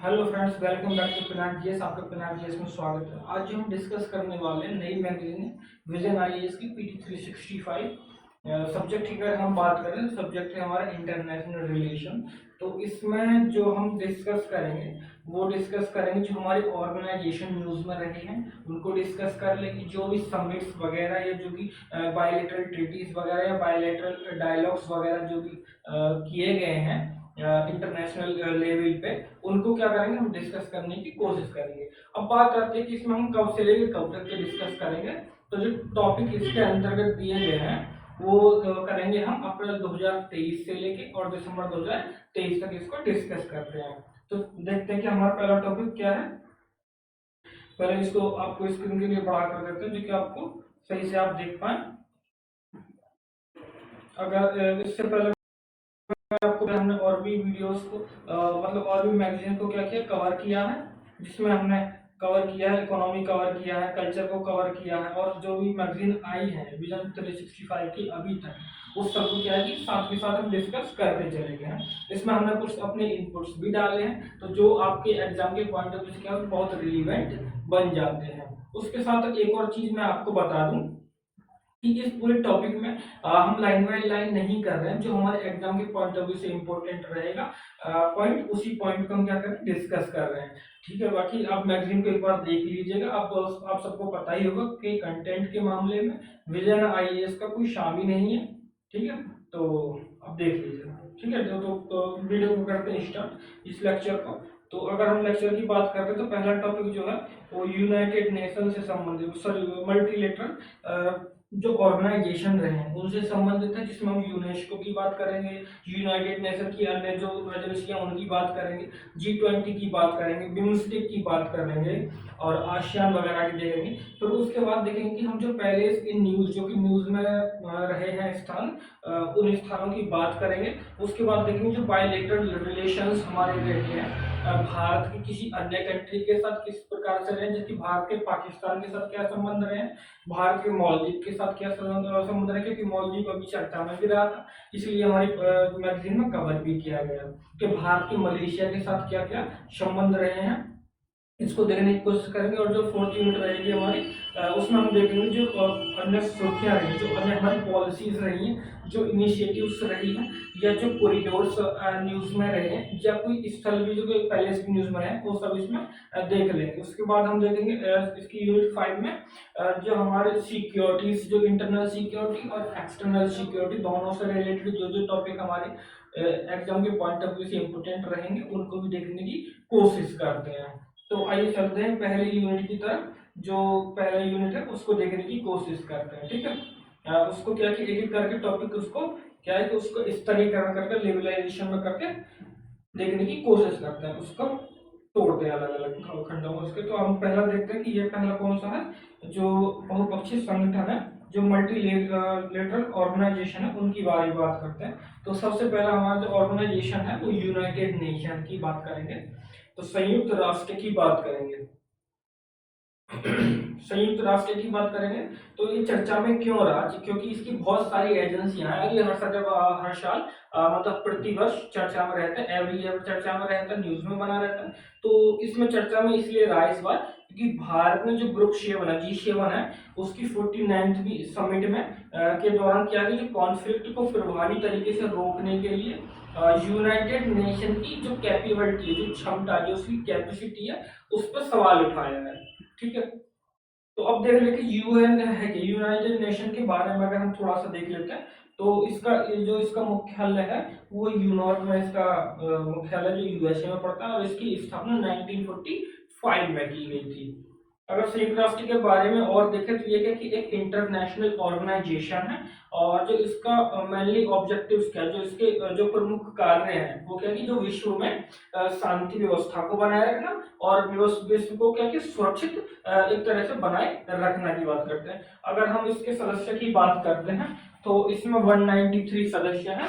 Hello friends, welcome back to Pinak GS. आपका Pinak GS में स्वागत है। आज जो हम डिस्कस करने वाले हैं नई मैगजीन है विजन आईएएस की PT 365। सब्जेक्ट की अगर हम बात करें तो सब्जेक्ट है हमारा इंटरनेशनल रिलेशन। तो इसमें जो हम डिस्कस करेंगे वो डिस्कस करेंगे जो हमारी ऑर्गेनाइजेशन न्यूज़ में रही हैं उनको डिस्कस कर लेंगे। जो भी समिट्स वगैरह या जो भी बायलैटरल ट्रीटीज वगैरह या बायलैटरल डायलॉग्स वगैरह जो भी किए गए हैं इंटरनेशनल लेवल पे, उनको क्या करेंगे हम डिस्कस करने की कोशिश करेंगे। अब बात करते हैं कि इसमें हम कब से लेकर कब तक के डिस्कस करेंगे। तो जो टॉपिक इसके अंतर्गत दिए गए हैं वो करेंगे हम अप्रैल 2023 से लेके और दिसंबर 2023 तक इसको डिस्कस करते हैं। तो देखते हैं कि हमारा पहला टॉपिक क्या है। पहले इसको आपको स्क्रीन के लिए बड़ा कर देते हैं जो कि आपको सही से आप देख पाए। अगर इससे पहले आपको हमने और भी वीडियोस को मतलब और भी मैगजीन को क्या किया, कवर किया है, जिसमें हमने कवर किया है इकोनॉमी, कवर किया है कल्चर को, कवर किया है, और जो भी मैगजीन आई है विजन 365 की अभी तक उस सबको क्या है कि साथ के साथ हम डिस्कस करते चले गए हैं। इसमें हमने कुछ अपने इनपुट्स भी डाले हैं तो जो आपके एग्जाम के पॉइंट ऑफ व्यू से क्या बहुत रिलीवेंट बन जाते हैं। उसके साथ एक और चीज मैं आपको बता दूं कि इस पूरे टॉपिक में हम लाइन बाय लाइन नहीं कर रहे हैं। जो हमारे एग्जाम के पॉइंट ऑफ व्यू से इम्पोर्टेंट रहेगा पॉइंट, उसी पॉइंट को हम क्या कर रहे हैं डिस्कस कर रहे हैं। ठीक है, बाकी आप मैगजीन को एक बार देख लीजिएगा। आप सबको पता ही होगा कि कंटेंट के मामले में विजन आईएएस का कोई शामी नहीं है। ठीक है, तो आप देख लीजिएगा। ठीक है, तो वीडियो को करते हैं स्टार्ट इस लेक्चर को। तो अगर हम लेक्चर की बात करते हैं तो पहला टॉपिक जो है वो यूनाइटेड नेशन से संबंधित, सॉरी मल्टीलेटरल जो ऑर्गेनाइजेशन रहे हैं उनसे संबंधित है, जिसमें हम यूनेस्को की बात करेंगे, यूनाइटेड नेशन की अन्य जो एजेंसियां उनकी बात करेंगे, G20 की बात करेंगे, बिम्स्टेक की बात करेंगे और आसियान वगैरह की देखेंगे। फिर उसके बाद देखेंगे कि हम जो पहले इन न्यूज जो कि न्यूज में रहे हैं स्थान, उन स्थानों की बात करेंगे। उसके बाद देखेंगे जो बायलैटरल रिलेशंस हमारे रहते हैं भारत की किसी अन्य कंट्री के साथ किस प्रकार से रहे, जैसे भारत के पाकिस्तान के साथ क्या संबंध रहे, भारत के मालदीव के साथ क्या संबंध रहे, क्योंकि मालदीव अभी चर्चा में भी रहा था, इसलिए हमारी मैगजीन में कवर भी किया गया कि भारत के मलेशिया के साथ क्या क्या संबंध रहे हैं, इसको देखने की कोशिश करेंगे। और जो फोर्थ यूनिट रहेगी हमारी उसमें हम देखेंगे जो अन्य सुर्खियां रही, जो अन्य हमारी पॉलिसीज रही हैं, जो इनिशिएटिव्स रही हैं, या जो कॉरिडोर्स न्यूज में रहे हैं, या कोई स्थल भी जो पहले से न्यूज में रहे वो सब इसमें देख लेंगे। उसके बाद हम देखेंगे इसकी यूनिट 5 में जो हमारे सिक्योरिटीज, जो इंटरनल सिक्योरिटी और एक्सटर्नल सिक्योरिटी दोनों से रिलेटेड जो जो टॉपिक हमारे एग्जाम के पॉइंट ऑफ व्यू से इंपोर्टेंट रहेंगे उनको भी देखने की कोशिश करते हैं। तो आइए चलते हैं पहले यूनिट की तरफ। जो पहला यूनिट है उसको देखने की कोशिश करते हैं। ठीक है, उसको क्या कि एक एक करके टॉपिक उसको क्या है कि उसको स्तरीकरण करके लेवलाइजेशन में करके देखने की कोशिश करते हैं, उसको तोड़ते हैं अलग अलग खंडों में उसके। तो हम पहला देखते हैं कि ये पहला कौन सा है, जो बहुपक्षीय संगठन है, जो मल्टीलेटरल ऑर्गेनाइजेशन है, उनकी बारे में बात करते हैं। तो सबसे पहला हमारा जो ऑर्गेनाइजेशन है वो यूनाइटेड नेशन की बात करेंगे, तो संयुक्त राष्ट्र की बात करेंगे। संयुक्त राष्ट्र की बात करेंगे तो ये चर्चा में क्यों रहा, क्योंकि इसकी बहुत सारी एजेंसियां हैं। ये हर साल मतलब प्रतिवर्ष चर्चा में रहता है, एवरी ईयर चर्चा में रहता है, न्यूज में बना रहता है। तो इसमें चर्चा में इसलिए रहा इस बार क्योंकि भारत में जो ग्रुप 7 है, G7 है, उसकी 49वीं समिट में के दौरान क्या है, जो कॉन्फ्लिक्ट को प्रभावी तरीके से रोकने के लिए यूनाइटेड नेशन की जो कैपेबिलिटी है, जो क्षमता, जो उसकी कैपेसिटी है, उस पर सवाल उठाया है। ठीक है, तो अब देख लेते यूएन है कि यूनाइटेड नेशन के बारे में अगर हम थोड़ा सा देख लेते हैं तो इसका मुख्यालय है वो न्यूयॉर्क में, इसका मुख्यालय जो यूएसए में पड़ता है, और इसकी स्थापना 1945 में की गई थी। अगर संयुक्त राष्ट्र के बारे में और देखें तो ये क्या कि एक इंटरनेशनल ऑर्गेनाइजेशन है, और जो इसका मेनली ऑब्जेक्टिव्स क्या, जो इसके जो प्रमुख कार्य हैं वो क्या कि जो विश्व में शांति व्यवस्था को बनाए रखना और विश्व को क्या कि सुरक्षित एक तरह से बनाए रखना की बात करते हैं। अगर हम इसके सदस्य की बात करते हैं तो इसमें 193 सदस्य हैं।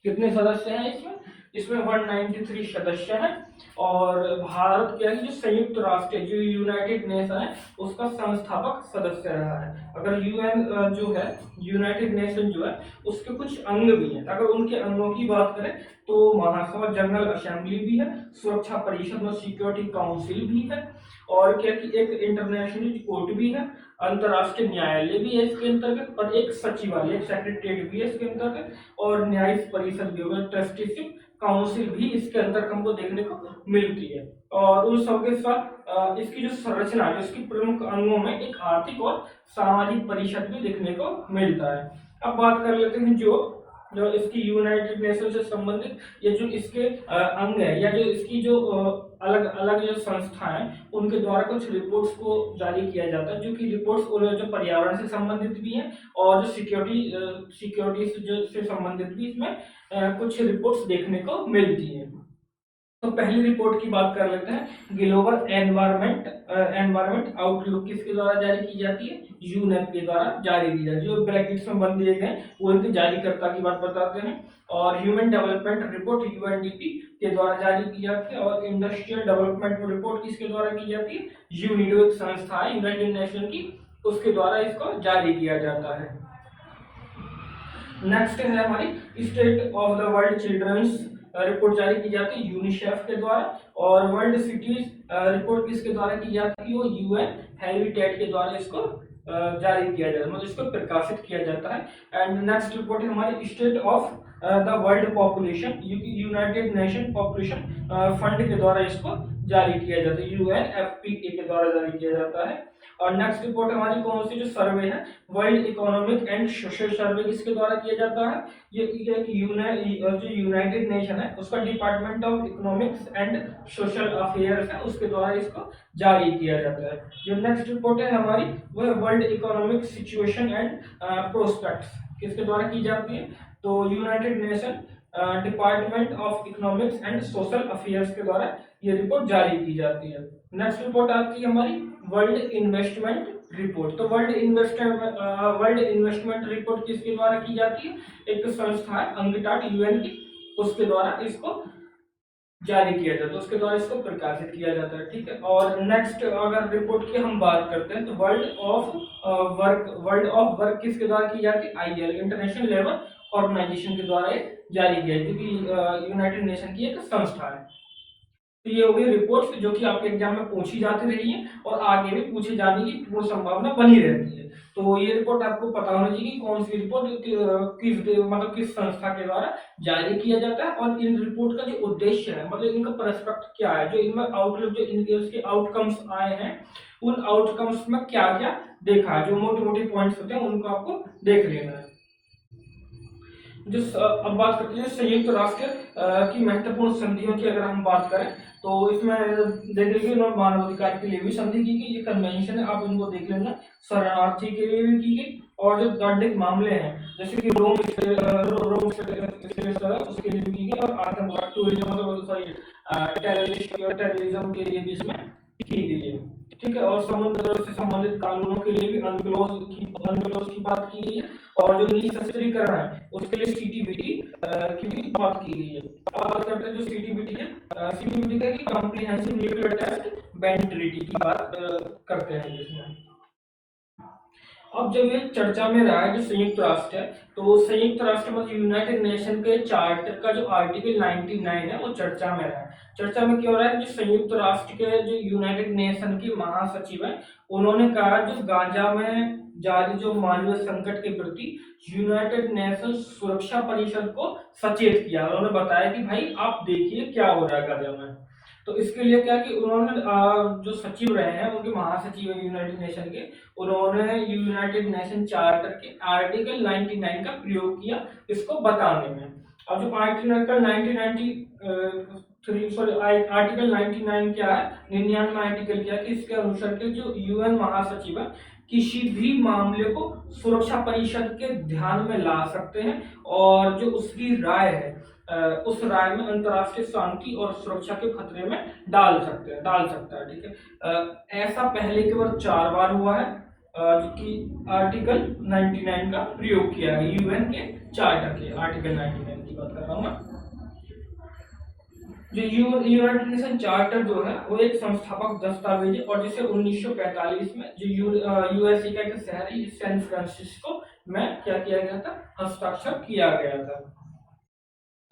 कितने सदस्य हैं इसमें? इसमें 193 सदस्य हैं और भारत क्या है, जो संयुक्त राष्ट्र जो यूनाइटेड नेशन है उसका संस्थापक सदस्य रहा है। अगर यूएन जो है, यूनाइटेड नेशन जो है उसके कुछ अंग भी हैं। अगर उनके अंगों की बात करें तो महासभा, जनरल असेंबली भी है, सुरक्षा परिषद और सिक्योरिटी काउंसिल भी है, और क्या कि एक इंटरनेशनल कोर्ट भी है, अंतर्राष्ट्रीय न्यायालय भी है इसके अंतर्गत, और एक सचिवालय, एक सेक्रेटरीट भी है इसके अंतर्गत, और न्यायिक परिषद भी होगा, ट्रस्टीशिप काउंसिल भी इसके अंदर हमको देखने को मिलती है। और उन सबके साथ इसकी जो संरचना है, इसकी प्रमुख अंगों में एक आर्थिक और सामाजिक परिषद भी देखने को मिलता है। अब बात कर लेते हैं जो जो इसकी यूनाइटेड नेशन से संबंधित या जो इसके अंग है, या जो इसकी जो अलग अलग जो संस्था है उनके द्वारा कुछ रिपोर्ट्स को जारी किया जाता है, जो कि रिपोर्ट्स जो पर्यावरण से संबंधित भी हैं और जो सिक्योरिटी से संबंधित भी इसमें कुछ रिपोर्ट्स देखने को मिलती है। तो पहली रिपोर्ट की बात कर लेते हैं। ग्लोबल एनवायरमेंट आउटलुक किसके द्वारा जारी की जाती है? यूनेप के द्वारा जारी की जाती है। जो ब्रैकेट्स में बंद दिए गए वो इनके जारीकर्ता की बात बताते हैं। और ह्यूमन डेवलपमेंट रिपोर्ट यूएनडीपी के द्वारा जारी की जाती है। और इंडस्ट्रियल डेवलपमेंट रिपोर्ट किसके द्वारा की जाती है? यूनिडो एक संस्था है यूनाइटेड नेशन की, उसके द्वारा इसको जारी किया जाता है। नेक्स्ट है हमारी state of the world children's report जारी की जाती है यूनिसेफ के द्वारा। और वर्ल्ड सिटीज रिपोर्ट किसके द्वारा की जाती है? वो यूएन हैबिटेट के द्वारा इसको जारी किया जाता है, मतलब इसको प्रकाशित किया जाता है। एंड नेक्स्ट रिपोर्ट है हमारी state of the world population, United nation population fund के द्वारा इसको जारी किया जाता है, यूएनएफपीए के द्वारा जारी किया जाता है। और नेक्स्ट रिपोर्ट हमारी कौन सी जो सर्वे है, वर्ल्ड इकोनॉमिक एंड सोशल सर्वे किसके द्वारा किया जाता है? ये जो यूनाइटेड नेशन है उसका department of economics and social affairs है, उसके द्वारा इसको जारी किया जाता है। जो नेक्स्ट रिपोर्ट है हमारी वो है world economic situation and prospects, किसके द्वारा की जाती है? तो United nation department of economics and social affairs के द्वारा ये रिपोर्ट जारी की जाती है। नेक्स्ट रिपोर्ट आती है हमारी वर्ल्ड इन्वेस्टमेंट रिपोर्ट। तो वर्ल्ड इन्वेस्टमेंट रिपोर्ट किसके द्वारा की जाती है? एक संस्था है अंगटाट यूएन की, उसके द्वारा इसको जारी किया जाता है, उसके द्वारा इसको प्रकाशित किया जाता है। ठीक है। और नेक्स्ट अगर रिपोर्ट की हम बात करते हैं तो वर्ल्ड ऑफ वर्क किसके द्वारा की जाती है? आईएल, इंटरनेशनल लेबर ऑर्गेनाइजेशन के द्वारा जारी किया, जो कि यूनाइटेड नेशन की एक संस्था है। तो ये हो गई रिपोर्ट्स जो कि आपके एग्जाम में पूछी जाती रही है और आगे भी पूछे जाने की पूर्ण संभावना बनी रहती है। तो ये रिपोर्ट आपको पता होनी चाहिए कि कौन सी रिपोर्ट किस संस्था के द्वारा जारी किया जाता है, और इन रिपोर्ट का जो उद्देश्य है, मतलब इनका पर्सपेक्ट क्या है, जो इनमें आउटलुक, जो इनके उसके आउटकम्स आए हैं, उन आउटकम्स में क्या क्या देखा है, जो मोटे मोटे पॉइंट्स होते हैं उनको आपको देख लेना है। अब बात करते हैं संयुक्त राष्ट्र की महत्वपूर्ण संधियों की अगर हम बात करें तो इसमें देख लीजिए मानवाधिकार के लिए भी संधि की गई, ये कन्वेंशन है, आप इनको देख लेना। शरणार्थी के लिए भी की गई, और जो दंडित मामले हैं जैसे कि रोम उसके लिए भी की गई, और आतंकवाद टेररिज्म के लिए भी इसमें की गई है। ठीक है। और समुद्र से संबंधित कानूनों के लिए भी अनक्लोज की बात की गई है, और जो निशस्त्रीकरण है उसके लिए सीटीबीटी की भी बात की गई है। बात करते हैं जो सीटीबीटी है, सीटीबीटी का comprehensive nuclear test ban treaty की बात करते हैं जिसमें। अब जब ये चर्चा में रहा है जो संयुक्त राष्ट्र है, तो संयुक्त राष्ट्र मतलब यूनाइटेड नेशन के चार्टर का जो आर्टिकल 99 है वो चर्चा में रहा है। चर्चा में क्यों रहा है? जो संयुक्त राष्ट्र के जो यूनाइटेड नेशन की महासचिव है उन्होंने कहा जो गाजा में जारी जो मानवीय संकट के प्रति यूनाइटेड नेशन सुरक्षा परिषद को सचेत किया। उन्होंने बताया कि भाई आप देखिए क्या हो रहा है गाजा में। तो इसके लिए क्या कि उन्होंने जो सचिव रहे हैं उनके महासचिव है यूनाइटेड नेशन के, उन्होंने यूनाइटेड नेशन चार्टर के आर्टिकल 99 का प्रयोग किया इसको बताने में। अब जो आर्टिकल 99 क्या है, 99 आर्टिकल क्या है कि इसके अनुसार के जो यूएन महासचिव है किसी भी मामले को सुरक्षा परिषद के ध्यान में ला सकते हैं, और जो उसकी राय है उस राय में अंतर्राष्ट्रीय शांति और सुरक्षा के खतरे में डाल सकता है। ठीक है। ऐसा पहले केवल 4 बार हुआ है कि आर्टिकल 99 का प्रयोग किया है यूएन के चार्टर के। आर्टिकल 99 की बात कर रहा हूँ मैं। जो यूनाइटेड नेशन चार्टर जो है वो एक संस्थापक दस्तावेज है और जिसे 1945 में जो यूएसए का एक शहर है सैन फ्रांसिस्को में क्या किया गया था, हस्ताक्षर किया गया था।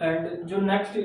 एंड जो नेक्स्ट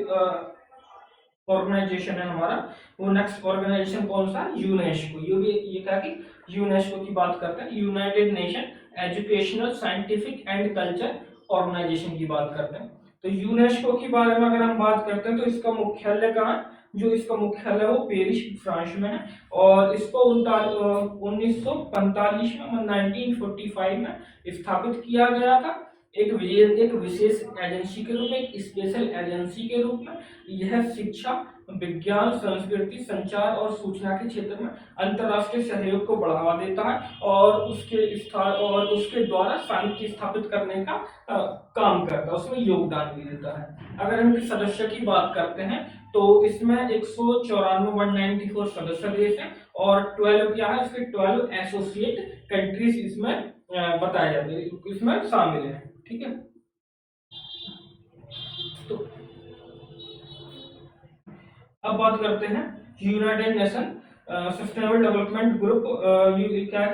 ऑर्गेनाइजेशन है हमारा, वो नेक्स्ट ऑर्गेनाइजेशन कौन सा, यूनेस्को। ये क्या कि यूनेस्को की बात करते हैं, United Nation educational scientific and culture organization की बात करते हैं। तो यूनेस्को के बारे में अगर हम बात करते हैं तो इसका मुख्यालय कहाँ है, जो इसका मुख्यालय है वो पेरिस फ्रांस में है और इसको 1945 में 1945 में स्थापित किया गया था एक विशेष एजेंसी के रूप में, एक स्पेशल एजेंसी के रूप में। यह शिक्षा, विज्ञान, संस्कृति, संचार और सूचना के क्षेत्र में अंतर्राष्ट्रीय सहयोग को बढ़ावा देता है और उसके द्वारा शांति स्थापित करने का काम करता है, उसमें योगदान भी देता है। अगर इनके सदस्य की बात करते हैं तो इसमें 194 सदस्य देश हैं और 12 क्या है, इसके 12 एसोसिएट कंट्रीज इसमें बताए जाते हैं, इसमें शामिल है। ठीक है, तो अब बात करते हैं United nation sustainable development group क्या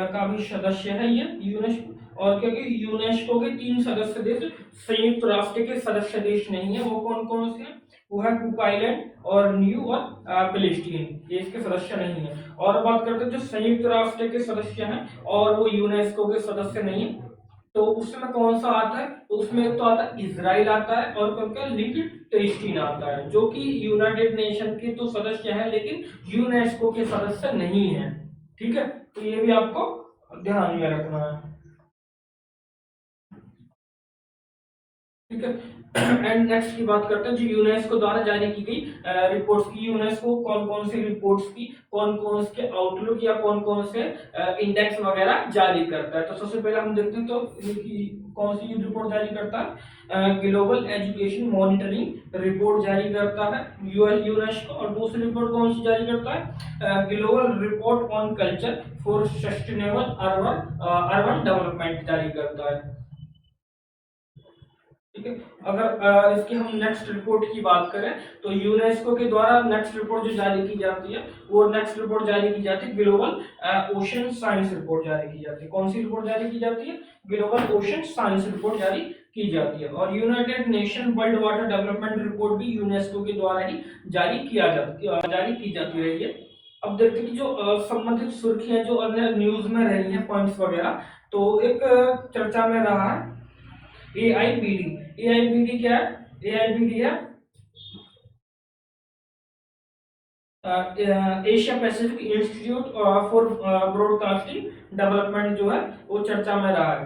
का भी सदस्य है ये यूनेस्को। और क्योंकि यूनेस्को के 3 सदस्य देश संयुक्त राष्ट्र के सदस्य देश नहीं है, वो कौन कौन से हैं, वो है कुक आइलैंड और न्यू और पैलेस्टीन, ये इसके सदस्य नहीं है। और बात करते हैं जो संयुक्त राष्ट्र के सदस्य हैं और वो यूनेस्को के सदस्य नहीं है, तो उसमें कौन सा आता है, तो उसमें एक तो आता है इजराइल आता है और कौन क्या, लिechtenstein आता है, जो कि यूनाइटेड नेशन के तो सदस्य हैं लेकिन यूनेस्को के सदस्य नहीं है। ठीक है, तो ये भी आपको ध्यान में रखना है। ठीक है, एंड नेक्स्ट की बात करते हैं जो यूनेस्को द्वारा जारी की गई रिपोर्ट्स की। यूनेस्को कौन कौन सी रिपोर्ट्स की, कौन कौन से आउटलुक या कौन कौन से इंडेक्स वगैरह जारी करता है। तो सबसे पहले हम देखते हैं तो कौन सी रिपोर्ट जारी करता है, ग्लोबल एजुकेशन मॉनिटरिंग रिपोर्ट जारी करता है यूनेस्को। और दूसरी रिपोर्ट कौन सी जारी करता है, global report on culture for sustainable urban development जारी करता है। ठीक है, अगर इसकी हम नेक्स्ट रिपोर्ट की बात करें तो यूनेस्को के द्वारा नेक्स्ट रिपोर्ट जो जारी की जाती है वो नेक्स्ट रिपोर्ट जारी की जाती है ग्लोबल ओशन साइंस रिपोर्ट जारी की जाती है। कौन सी रिपोर्ट जारी की जाती है, ग्लोबल ओशन साइंस रिपोर्ट जारी की जाती है। और United nation world water development report भी यूनेस्को के द्वारा ही जारी की जाती रही है। अब देखते हैं कि जो संबंधित सुर्खियां जो अन्य न्यूज में रही हैं पॉइंट्स वगैरह, तो एक चर्चा में रहा है एआईबीडी क्या है, एआईबीडी है Asia Pacific institute for broadcasting development जो है वो चर्चा में रहा है,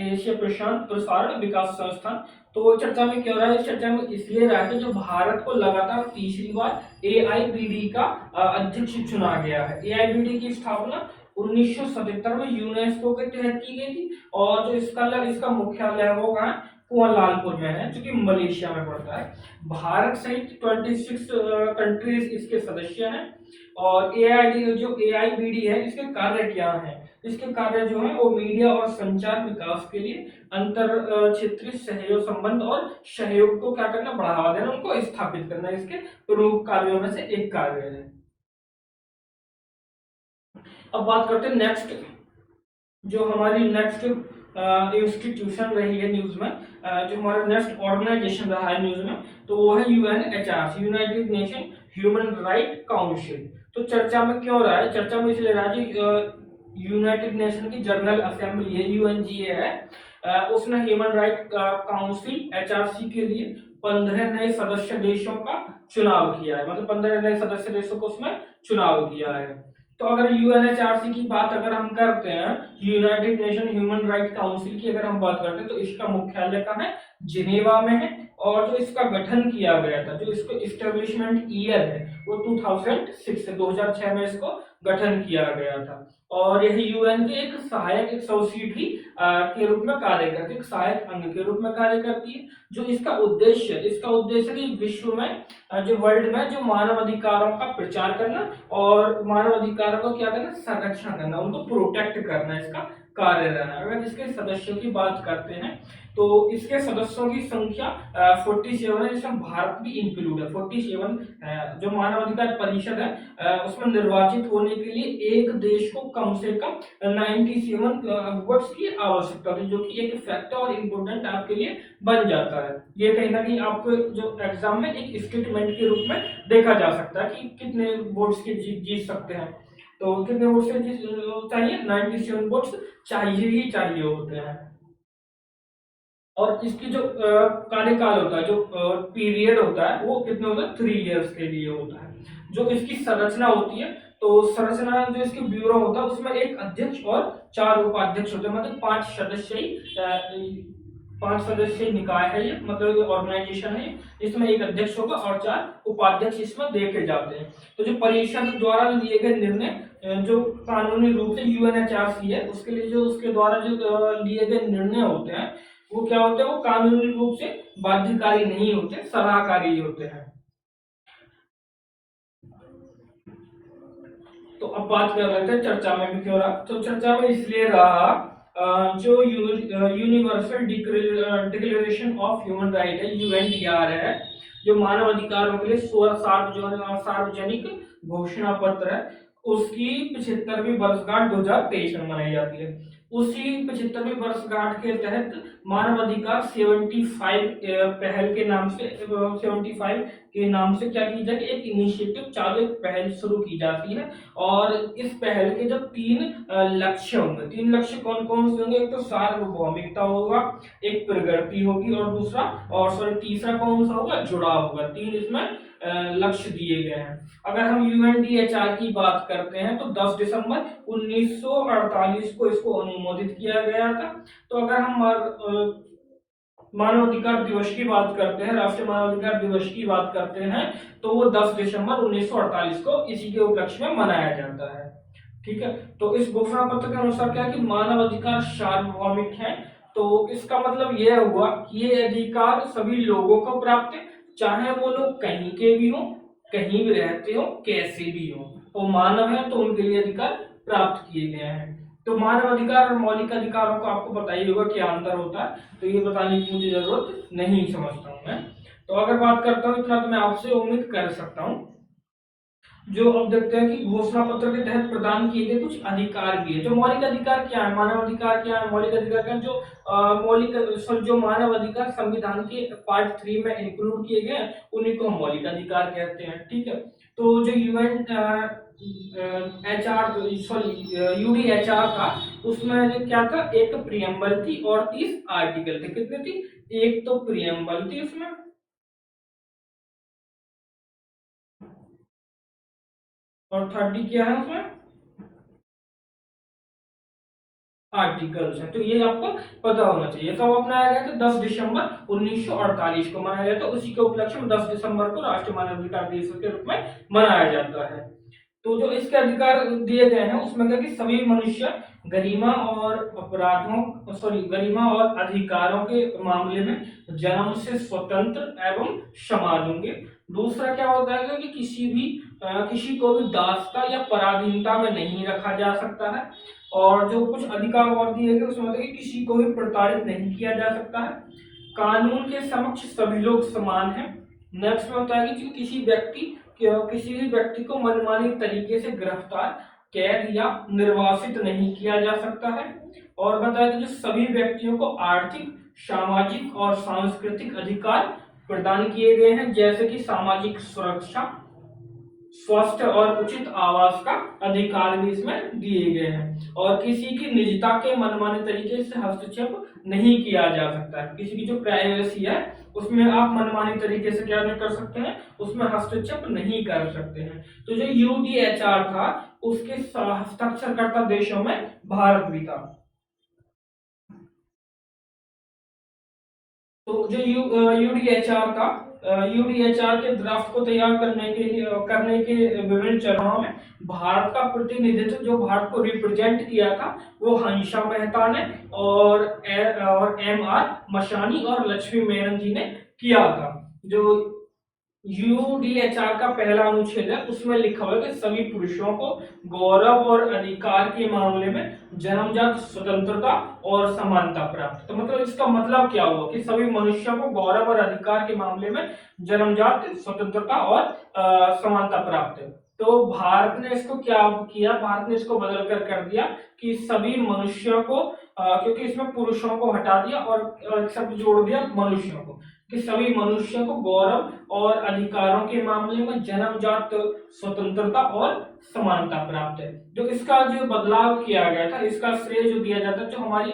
एशिया प्रशांत प्रसारण विकास संस्थान। तो चर्चा में क्यों रहा है, चर्चा में इसलिए रहा है जो भारत को लगातार तीसरी बार एआईबीडी का अध्यक्ष चुना गया है। एआईबीडी की स्थापना 1977 में यूनेस्को के तहत की गई थी और जो इसका मुख्यालय है वो कहाँ, कुआलालंपुर में है, जो कि मलेशिया में पड़ता है। भारत सहित 26 कंट्रीज इसके सदस्य हैं। और एआईबीडी है, इसके कार्य क्या है, इसके कार्य जो है वो मीडिया और संचार विकास के लिए अंतर क्षेत्रीय सहयोग संबंध और सहयोग को क्या करना, बढ़ावा देना, उनको स्थापित करना, इसके प्रमुख कार्यों में से एक कार्य है। अब बात करते हैं नेक्स्ट, जो हमारी नेक्स्ट इंस्टीट्यूशन रही है न्यूज में, जो हमारा नेक्स्ट ऑर्गेनाइजेशन रहा है न्यूज में, तो वो है UNHRC, United nation human right council. तो चर्चा में क्यों रहा है, चर्चा में इसलिए रहा है यूनाइटेड नेशन की जनरल असेंबली है, यूएनजीए है, उसने ह्यूमन राइट काउंसिल एचआरसी के लिए 15 नए सदस्य देशों का चुनाव किया है, मतलब 15 नए सदस्य देशों को उसमें चुनाव किया है। तो अगर यूएनएचआरसी की बात अगर हम करते हैं, United nation human right council की अगर हम बात करते हैं, तो इसका मुख्यालय कहाँ है, जिनेवा में है। और जो इसका गठन किया गया था, जो इसको इस्टेब्लिशमेंट ईयर है वो 2006 में इसको गठन किया गया था। और यह यूएन के एक सहायक एसोसिएट के रूप में कार्य करती है, एक सहायक अंग के रूप में कार्य करती है। जो इसका उद्देश्य कि विश्व में जो वर्ल्ड में जो मानव अधिकारों का प्रचार करना और मानव अधिकारों को क्या करना, संरक्षण करना, उनको प्रोटेक्ट करना इसका कार्यरत है। अगर इसके सदस्यों की बात करते हैं तो इसके सदस्यों की संख्या 47 है, जिसमें भारत भी इंक्लूड है। 47 जो मानवाधिकार परिषद है उसमें निर्वाचित होने के लिए एक देश को कम से कम 97 वोट्स की आवश्यकता होती है, जो कि एक फैक्टर और इम्पोर्टेंट आपके लिए बन जाता है। ये कहीं ना कहीं आपको जो एग्जाम में एक स्टेटमेंट के रूप में देखा जा सकता है कि कितने वोट्स के जीत सकते हैं। तो कितने वोट्स के चाहिए, 97 वोट्स चाहिए ही चाहिए होते हैं। और इसकी जो कार्यकाल होता है, जो पीरियड होता है, वो कितने होता है, 3 इयर्स के लिए होता है। जो इसकी संरचना होती है, तो संरचना जो इसकी ब्यूरो होता है उसमें एक अध्यक्ष और 4 उपाध्यक्ष होते हैं, मतलब 5 सदस्यीय निकाय है ये, मतलब ऑर्गेनाइजेशन है। इसमें एक अध्यक्ष होगा और 4 उपाध्यक्ष इसमें देखे जाते हैं। तो जो परिषद द्वारा लिए गए निर्णय जो कानूनी रूप से यूएनएचआरसी है, उसके लिए जो उसके द्वारा जो लिए गए निर्णय होते हैं वो क्या होते हैं, वो कानूनी रूप से बाध्यकारी नहीं होते, सलाहकारी होते हैं। तो अब बात कर रहे थे चर्चा में भी क्यों रहा, तो चर्चा में इसलिए रहा जो universal declaration of human right है, यूएनडीआर है, जो मानव अधिकारों के लिए सार्वजनिक घोषणा पत्र है, उसकी 75वीं वर्षगांठ 2023 में मनाई जाती है। उसी 75वीं वर्षगांठ के तहत मानव अधिकार 75 पहल के नाम से 75 के नाम से क्या की जाए, एक इनिशिएटिव चालू, एक पहल शुरू की जाती है। और इस पहल के जब 3 लक्ष्य होंगे, 3 लक्ष्य कौन कौन से होंगे, एक तो सार्वभौमिकता होगा, एक प्रगति होगी, और दूसरा और तीसरा कौन सा होगा, जुड़ाव होगा। 3 इसमें लक्ष्य दिए गए हैं। अगर हम यूएनडीएचआर की बात करते हैं तो 10 दिसंबर 1948 को इसको अनुमोदित किया गया था। तो अगर हम मानवाधिकार दिवस की बात करते हैं, राष्ट्रीय मानवाधिकार दिवस की बात करते हैं, तो वो 10 दिसंबर 1948 को इसी के उपलक्ष्य में मनाया जाता है। ठीक है, तो इस घोषणा पत्र के अनुसार क्या है कि मानव अधिकार सार्वभौमिक है। तो इसका मतलब यह हुआ कि ये अधिकार सभी लोगों को प्राप्त है, चाहे वो लोग कहीं के भी हो, कहीं भी रहते हो, कैसे भी हो, वो मानव है तो उनके लिए अधिकार प्राप्त किए गए हैं। तो मानव अधिकार और मौलिक अधिकारों को आपको पता ही होगा क्या अंतर होता है, तो ये बताने की मुझे जरूरत नहीं समझता हूँ मैं। तो अगर बात करता हूँ इतना तो मैं आपसे उम्मीद कर सकता हूँ। जो अब देखते हैं कि घोषणा पत्र के तहत प्रदान किए गए कुछ अधिकार भी है। जो मौलिक अधिकार क्या है, मानव अधिकार क्या है, मौलिक अधिकार क्या है, जो मानव अधिकार संविधान के पार्ट 3 में इंक्लूड किए गए हैं उन्हीं को हम मौलिक अधिकार कहते हैं। ठीक है, तो जो यूडीएचआर था उसमें जो क्या था, एक प्रियम्बल थी और 30 आर्टिकल थे। कितने थी, एक तो प्रियम्बल थी उसमें, और 30 क्या है उसमें, आर्टिकल्स हैं। तो ये आपको पता होना चाहिए। कब अपनाया गया था, 10 दिसंबर 1948 को मनाया गया था। उसी के उपलक्ष्य में 10 दिसंबर को राष्ट्रीय मानवाधिकार दिवस के रूप में मनाया जाता है। तो जो इसके अधिकार दिए गए हैं उसमें क्या कि सभी मनुष्य गरिमा और अधिकारों के मामले में जन्म से स्वतंत्र एवं समान होंगे। दूसरा क्या होता है कि किसी को भी दासता या पराधीनता में नहीं रखा जा सकता है। और जो कुछ अधिकार और दिए गए उसमें होता है कि किसी को भी प्रताड़ित नहीं किया जा सकता है। कानून के समक्ष सभी लोग समान हैं। नेक्स्ट में होता है कि किसी भी व्यक्ति को मनमानी तरीके से गिरफ्तार, कैद या निर्वासित नहीं किया जा सकता है। और बताया कि जो सभी व्यक्तियों को आर्थिक, सामाजिक और सांस्कृतिक अधिकार प्रदान किए गए हैं, जैसे कि सामाजिक सुरक्षा, स्वस्थ और उचित आवास का अधिकार भी इसमें दिए गए हैं। और किसी की निजता के मनमाने तरीके से हस्तक्षेप नहीं किया जा सकता है। किसी की जो प्राइवेसी है उसमें आप मनमानी तरीके से क्या नहीं कर सकते हैं, उसमें हस्तक्षेप नहीं कर सकते हैं। तो जो यूडीएचआर था उसके हस्ताक्षरकर्ता देशों में भारत भी था। तो जो यूडीएचआर था, यूडीएचआर के ड्राफ्ट को तैयार करने के विभिन्न चरणों में भारत का प्रतिनिधित्व, जो भारत को रिप्रेजेंट किया था, वो हंसा मेहता ने और एम आर मशानी और लक्ष्मी मेनन जी ने किया था। जो यूडीएचआर का पहला अनुच्छेद है, उसमें लिखा हुआ है कि सभी पुरुषों को गौरव और अधिकार के मामले में जन्मजात स्वतंत्रता और समानता प्राप्त। तो मतलब इसका मतलब क्या हुआ कि सभी मनुष्यों को गौरव और अधिकार के मामले में जन्मजात स्वतंत्रता और समानता प्राप्त है। तो भारत ने इसको क्या किया, भारत ने इसको बदल कर दिया कि सभी मनुष्यों को क्योंकि इसमें पुरुषों को हटा दिया और एक शब्द जोड़ दिया मनुष्यों को, कि सभी मनुष्यों को गौरव और अधिकारों के मामले में जन्मजात स्वतंत्रता और समानता प्राप्त है। जो इसका जो बदलाव किया गया था, इसका श्रेय जो दिया जाता है, जो हमारी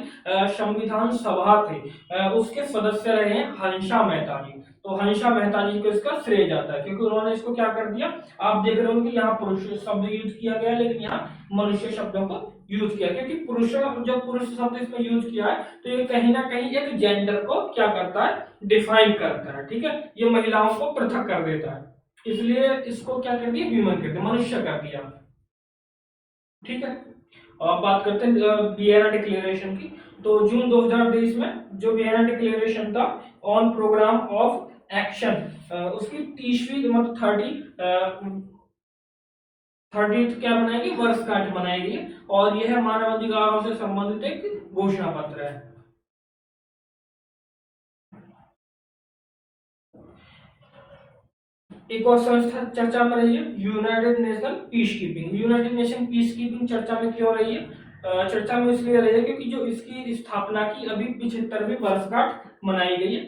संविधान सभा थे उसके सदस्य रहे हैं हंसा मेहता जी। तो हंसा मेहता जी को इसका श्रेय जाता है, क्योंकि उन्होंने इसको क्या कर दिया, आप देख रहे हो कि यहाँ पुरुष शब्द यूज किया गया, लेकिन यहाँ मनुष्य शब्दों को यूज किया, क्योंकि पुरुषों जब पुरुष शब्द इसमें यूज किया है तो ये कहीं ना कहीं एक जेंडर को क्या करता है, डिफाइन करता है। ठीक है, ये महिलाओं को पृथक कर देता है, इसलिए इसको क्या कर दिया, ह्यूमन कर दिया, मनुष्य कर दिया। ठीक है, अब बात करते हैं वियना डिक्लेरेशन की। तो जून 2023 में जो वियना डिक्लेरेशन था ऑन प्रोग्राम ऑफ एक्शन, उसकी 30वीं मतलब 30th क्या बनाएगी, वर्षगांठ मनाएगी, और यह मानव अधिकारों से संबंधित एक घोषणा पत्र है। एक और संस्था चर्चा में रही है, United nation peace keeping. United nation peace keeping चर्चा में क्यों रही है, चर्चा में इसलिए रही है क्योंकि जो इसकी स्थापना की अभी 75वीं वर्षगांठ मनाई गई है।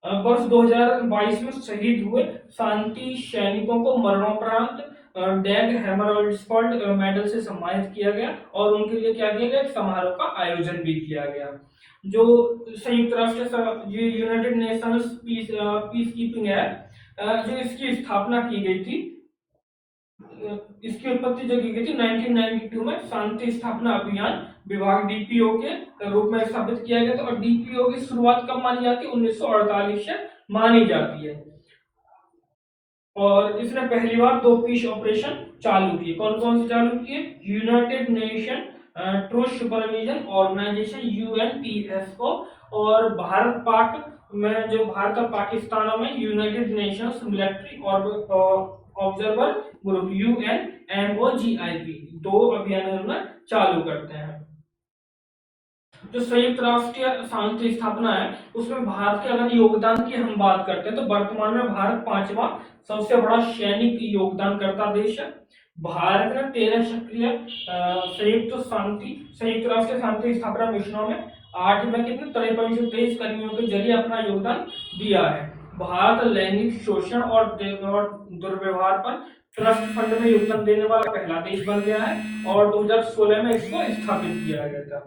वर्ष 2022 में शहीद हुए शांति सैनिकों को मरणोपरांत डैग हैमरहोल्ड्सफोल्ड मेडल से सम्मानित किया गया, और उनके लिए क्या किया गया, एक समारोह का आयोजन भी किया गया। जो संयुक्त राष्ट्र यूनाइटेड नेशंस पीस कीपिंग है, जो इसकी स्थापना की गई थी, इसकी उत्पत्ति जो की गई थी 1992 में शांति स्थापना अभियान विभाग डीपीओ के रूप में स्थापित किया गया था। और डीपीओ की शुरुआत कब मानी जाती है, 1948 से मानी जाती है। और इसने पहली बार 2 पीस ऑपरेशन चालू किए। कौन कौन से चालू किए, United Nation truce supervision organisation UNTSO, और भारत पाक में जो भारत और पाकिस्तान में United Nations military observer group UNMOGIP, 2 अभियान में चालू करते हैं। जो संयुक्त राष्ट्र शांति स्थापना है उसमें भारत के अगर योगदान की हम बात करते हैं तो वर्तमान में भारत 5वां सबसे बड़ा सैनिक योगदान करता देश है। भारत ने 13 सक्रिय संयुक्त राष्ट्र शांति स्थापना मिशनों में 8 में कितने 5323 कर्मियों के जरिए अपना योगदान दिया है। भारत लैंगिक शोषण और दुर्व्यवहार पर ट्रस्ट फंड में योगदान देने वाला पहला देश बन गया है, और 2016 में इसको स्थापित किया गया था।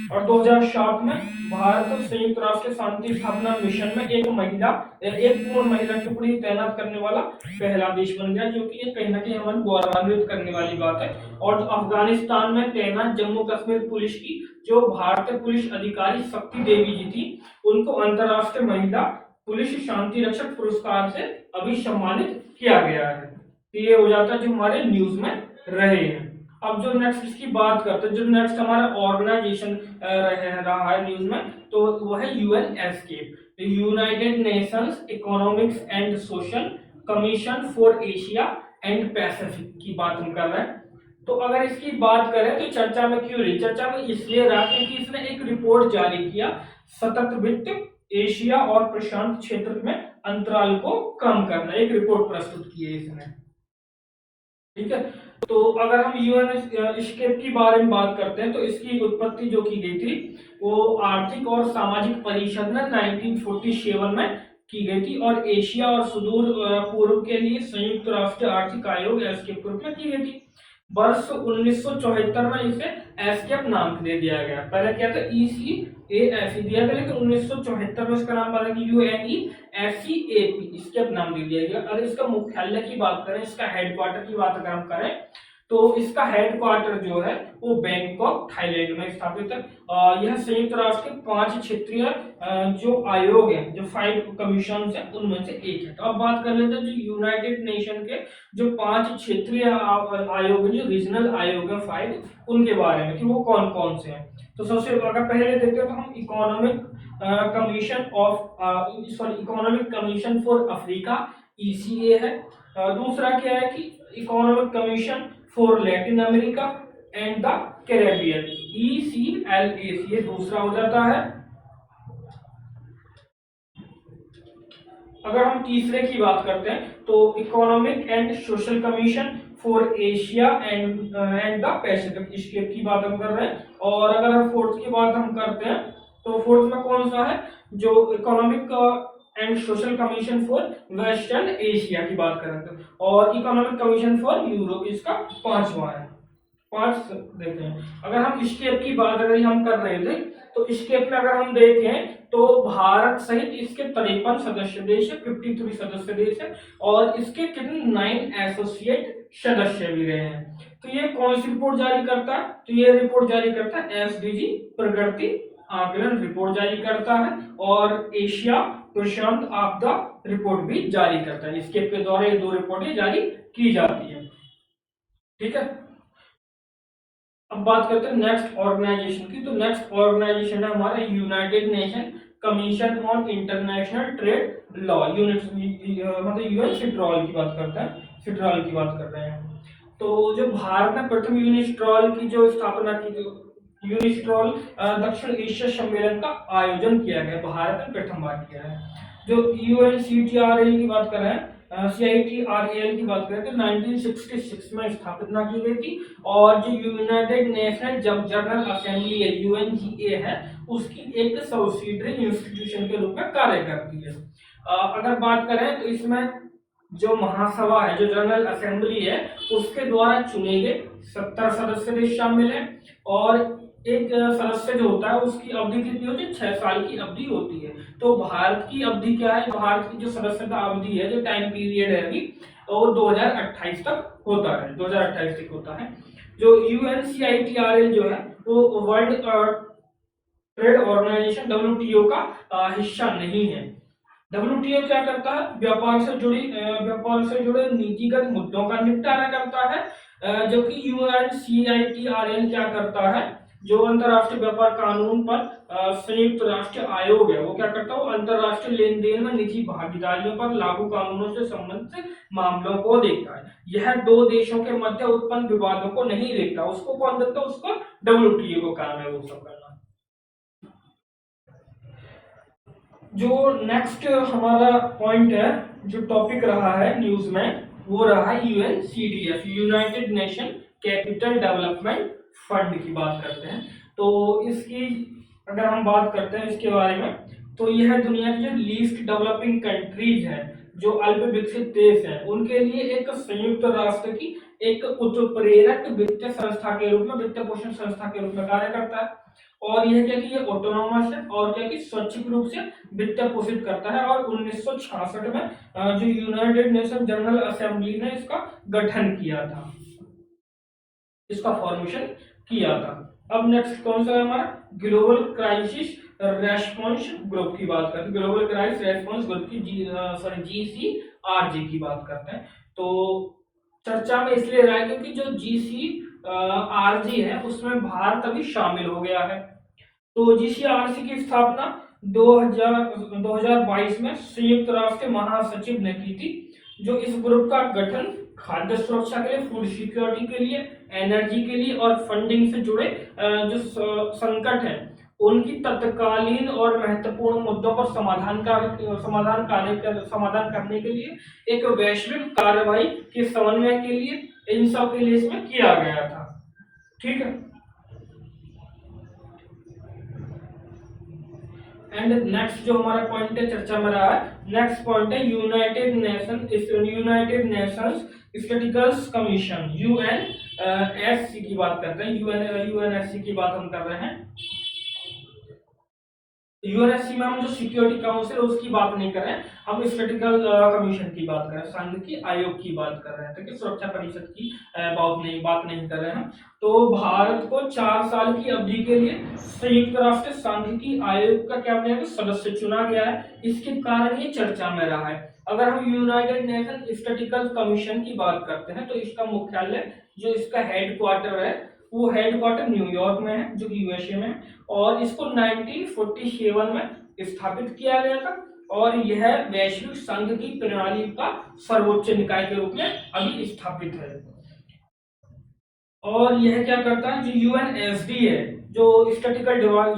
और 2007 में भारत संयुक्त राष्ट्र शांति स्थापना मिशन में एक पूर्ण महिला टुकड़ी तैनात करने वाला पहला देश बन गया, जो कि कहीं ना कहीं हमें गौरवान्वित करने वाली बात है। और अफगानिस्तान में तैनात जम्मू कश्मीर पुलिस की जो भारतीय पुलिस अधिकारी शक्ति देवी जी थी, उनको अंतरराष्ट्रीय महिला पुलिस शांति रक्षक पुरस्कार से अभी सम्मानित किया गया है। तो ये हो जाता है जो हमारे न्यूज में रहे हैं। अब जो नेक्स्ट इसकी बात करते हैं, जो नेक्स्ट हमारा ऑर्गेनाइजेशन रहा है न्यूज में, तो वो है UNESCAP, United Nations economics and social commission for Asia and Pacific की बात हम कर रहे हैं। तो अगर इसकी बात करें तो चर्चा में क्यों रही, चर्चा में इसलिए रहा क्योंकि इसने एक रिपोर्ट जारी किया, सतत वित्त एशिया और प्रशांत क्षेत्र में अंतराल को कम करना, एक रिपोर्ट प्रस्तुत की है इसने। ठीक है, तो अगर हम यूएनएसके की बारे में बात करते हैं तो इसकी उत्पत्ति जो की गई थी वो आर्थिक और सामाजिक परिषद में 1947 में की गई थी, और एशिया और सुदूर पूर्व के लिए संयुक्त राष्ट्र आर्थिक आयोग एस्केप के रूप में की गई थी। वर्ष 1974 में इसे एस्केप नाम दे दिया गया, पहले क्या था ECAF दिया गया, लेकिन 1974 में इसका नाम बदल के UNESCAP एस्केप नाम दे दिया गया। अगर इसका मुख्यालय की बात करें, इसका हेडक्वार्टर की बात अगर हम करें तो इसका हेडक्वार्टर जो है वो बैंकॉक थाईलैंड में स्थापित है। यह संयुक्त राष्ट्र के 5 क्षेत्रीय जो आयोग है, जो 5 कमीशन है उनमें से एक है। तो अब बात कर लेते हैं जो यूनाइटेड नेशन के जो 5 क्षेत्रीय आयोग है, जो रीजनल आयोग है 5, उनके बारे में कि वो कौन कौन से हैं। तो सबसे अगर पहले देखते हैं तो हम economic economic commission for Africa ECA है। दूसरा क्या है कि economic commission for Latin America and the Caribbean ECLAC, ये दूसरा हो जाता है। अगर हम तीसरे की बात करते हैं तो economic and social commission for Asia and the Pacific, इसके की बात हम कर रहे हैं। और अगर हम फोर्थ की बात हम करते हैं तो फोर्थ में कौन सा है, जो economic and social commission for western Asia की बात करें तो, और इकोनॉमिक कमीशन फॉर यूरोप इसका पांचवा है। पांच देते हैं। अगर हम स्केप की बात अगर हम कर रहे थे तो स्केप में अगर हम देखें तो भारत सहित इसके 53 सदस्य देश है, 53 सदस्य देश है, और इसके कितने 9 एसोसिएट सदस्य भी रहे हैं। तो ये कौन सी रिपोर्ट जारी करता है, तो ये रिपोर्ट जारी करता है SDG प्रगति आकलन रिपोर्ट जारी करता है, और एशिया प्रशांत आपदा रिपोर्ट भी जारी करता है। स्केप के द्वारा ये दो रिपोर्टें जारी की जाती है। ठीक है, अब बात करते हैं नेक्स्ट ऑर्गेनाइजेशन की। तो नेक्स्ट ऑर्गेनाइजेशन है हमारे United nation commission on international trade law, मतलब UN सिट्रॉल की बात करते हैं, सिट्रॉल की बात कर रहे हैं। तो जो भारत ने प्रथम यूनिस्ट्रॉल की जो स्थापना की, यूनिस्ट्रॉल दक्षिण एशिया सम्मेलन का आयोजन किया गया, भारत ने प्रथम बार किया है। जो UNCTRL की बात कर रहे हैं, CITRAL की बात करें तो 1966 में स्थापना की गई थी, और जो यूनाइटेड नेशनल जनरल असेंबली है UNGA है, उसकी एक सब्सिडरी इंस्टीट्यूशन के रूप में कार्य करती है। अगर बात करें तो इसमें जो महासभा है, जो जनरल असेंबली है, उसके द्वारा चुने गए 70 सदस्य देश शामिल हैं, और एक सदस्य जो होता है उसकी अवधि कितनी होती है, 6 साल की अवधि होती है। तो भारत की अवधि क्या है, भारत की जो सदस्यता अवधि है, जो टाइम पीरियड है अभी, वो 2028 तक होता है, 2028 तक होता है। जो UNCITRL जो है वो वर्ल्ड ट्रेड ऑर्गेनाइजेशन WTO का हिस्सा नहीं है। WTO क्या करता है, व्यापार से जुड़े नीतिगत मुद्दों का निपटारा करता है, जो कि UNCITRL क्या करता है, जो अंतरराष्ट्रीय व्यापार कानून पर संयुक्त राष्ट्र आयोग है, वो क्या करता है, वो अंतरराष्ट्रीय लेन देन में निजी भागीदारियों पर लागू कानूनों से संबंधित मामलों को देखता है। यह दो देशों के मध्य उत्पन्न विवादों को नहीं देखता, उसको कौन देखता है, उसको WTO को काम है वो सब करना। जो नेक्स्ट हमारा पॉइंट है, जो टॉपिक रहा है न्यूज में, वो रहा UNCDF, United nation capital development fund की बात करते हैं। तो इसकी अगर हम बात करते हैं इसके बारे में, तो यह दुनिया की जो लीस्ट डेवलपिंग कंट्रीज हैं, जो अल्प विकसित देश हैं, उनके लिए एक संयुक्त राष्ट्र की एक उत्प्रेरक वित्तीय संस्था के रूप में, वित्त पोषण संस्था के रूप में कार्य करता है। और यह क्या कि ये ऑटोनोमस है, और क्या कि स्वैच्छिक रूप से वित्त पोषित करता है। और 1966 में जो यूनाइटेड नेशन जनरल असेंबली ने इसका गठन किया था, इसका फॉर्मेशन किया था। अब नेक्स्ट कौन सा है हमारा, ग्लोबल क्राइसिस रेस्पॉन्स ग्रुप की बात करते हैं, ग्लोबल क्राइसिस रेस्पॉन्स ग्रुप की GCRG की बात करते हैं। तो चर्चा में इसलिए रहा है क्योंकि जो GCRG है उसमें भारत अभी शामिल हो गया है। तो GCRG की स्थापना 2022 में संयुक्त राष्ट्र महासचिव ने की थी। जो इस ग्रुप का गठन खाद्य सुरक्षा के लिए, फूड सिक्योरिटी के लिए, एनर्जी के लिए और फंडिंग से जुड़े जो संकट हैं उनकी तत्कालीन और महत्वपूर्ण मुद्दों पर समाधान करने के लिए एक वैश्विक कार्रवाई के समन्वय के लिए, इन सब के लिए इसमें किया गया था। ठीक है, एंड नेक्स्ट जो हमारा पॉइंट है चर्चा में रहा है, नेक्स्ट पॉइंट है United Nations statistical commission UNSC की बात करते हैं। UNSC की बात हम कर रहे हैं। UNSC में हम जो सिक्योरिटी काउंसिल उसकी बात नहीं कर रहे हैं, हम स्टैटिस्टिकल कमीशन की बात कर रहे हैं, संघ की आयोग की बात कर रहे हैं, ठीक है, सुरक्षा परिषद की बात नहीं कर रहे हैं। तो भारत को 4 साल की अवधि के लिए संयुक्त राष्ट्र संघ की आयोग का क्या बनेगा, सदस्य चुना गया है। इसके कारण ये चर्चा में रहा है। अगर हम यूनाइटेड नेशन स्टैटिस्टिकल कमीशन की बात करते हैं तो इसका मुख्यालय, जो इसका हेडक्वार्टर है, वो हेडक्वार्टर न्यूयॉर्क में है, जो कि यूएसए में है, और इसको 1947 में स्थापित किया गया था, और यह वैश्विक संघ की प्रणाली का सर्वोच्च निकाय के रूप में अभी स्थापित है। और यह क्या करता है, जो यूएनएसडी है, जो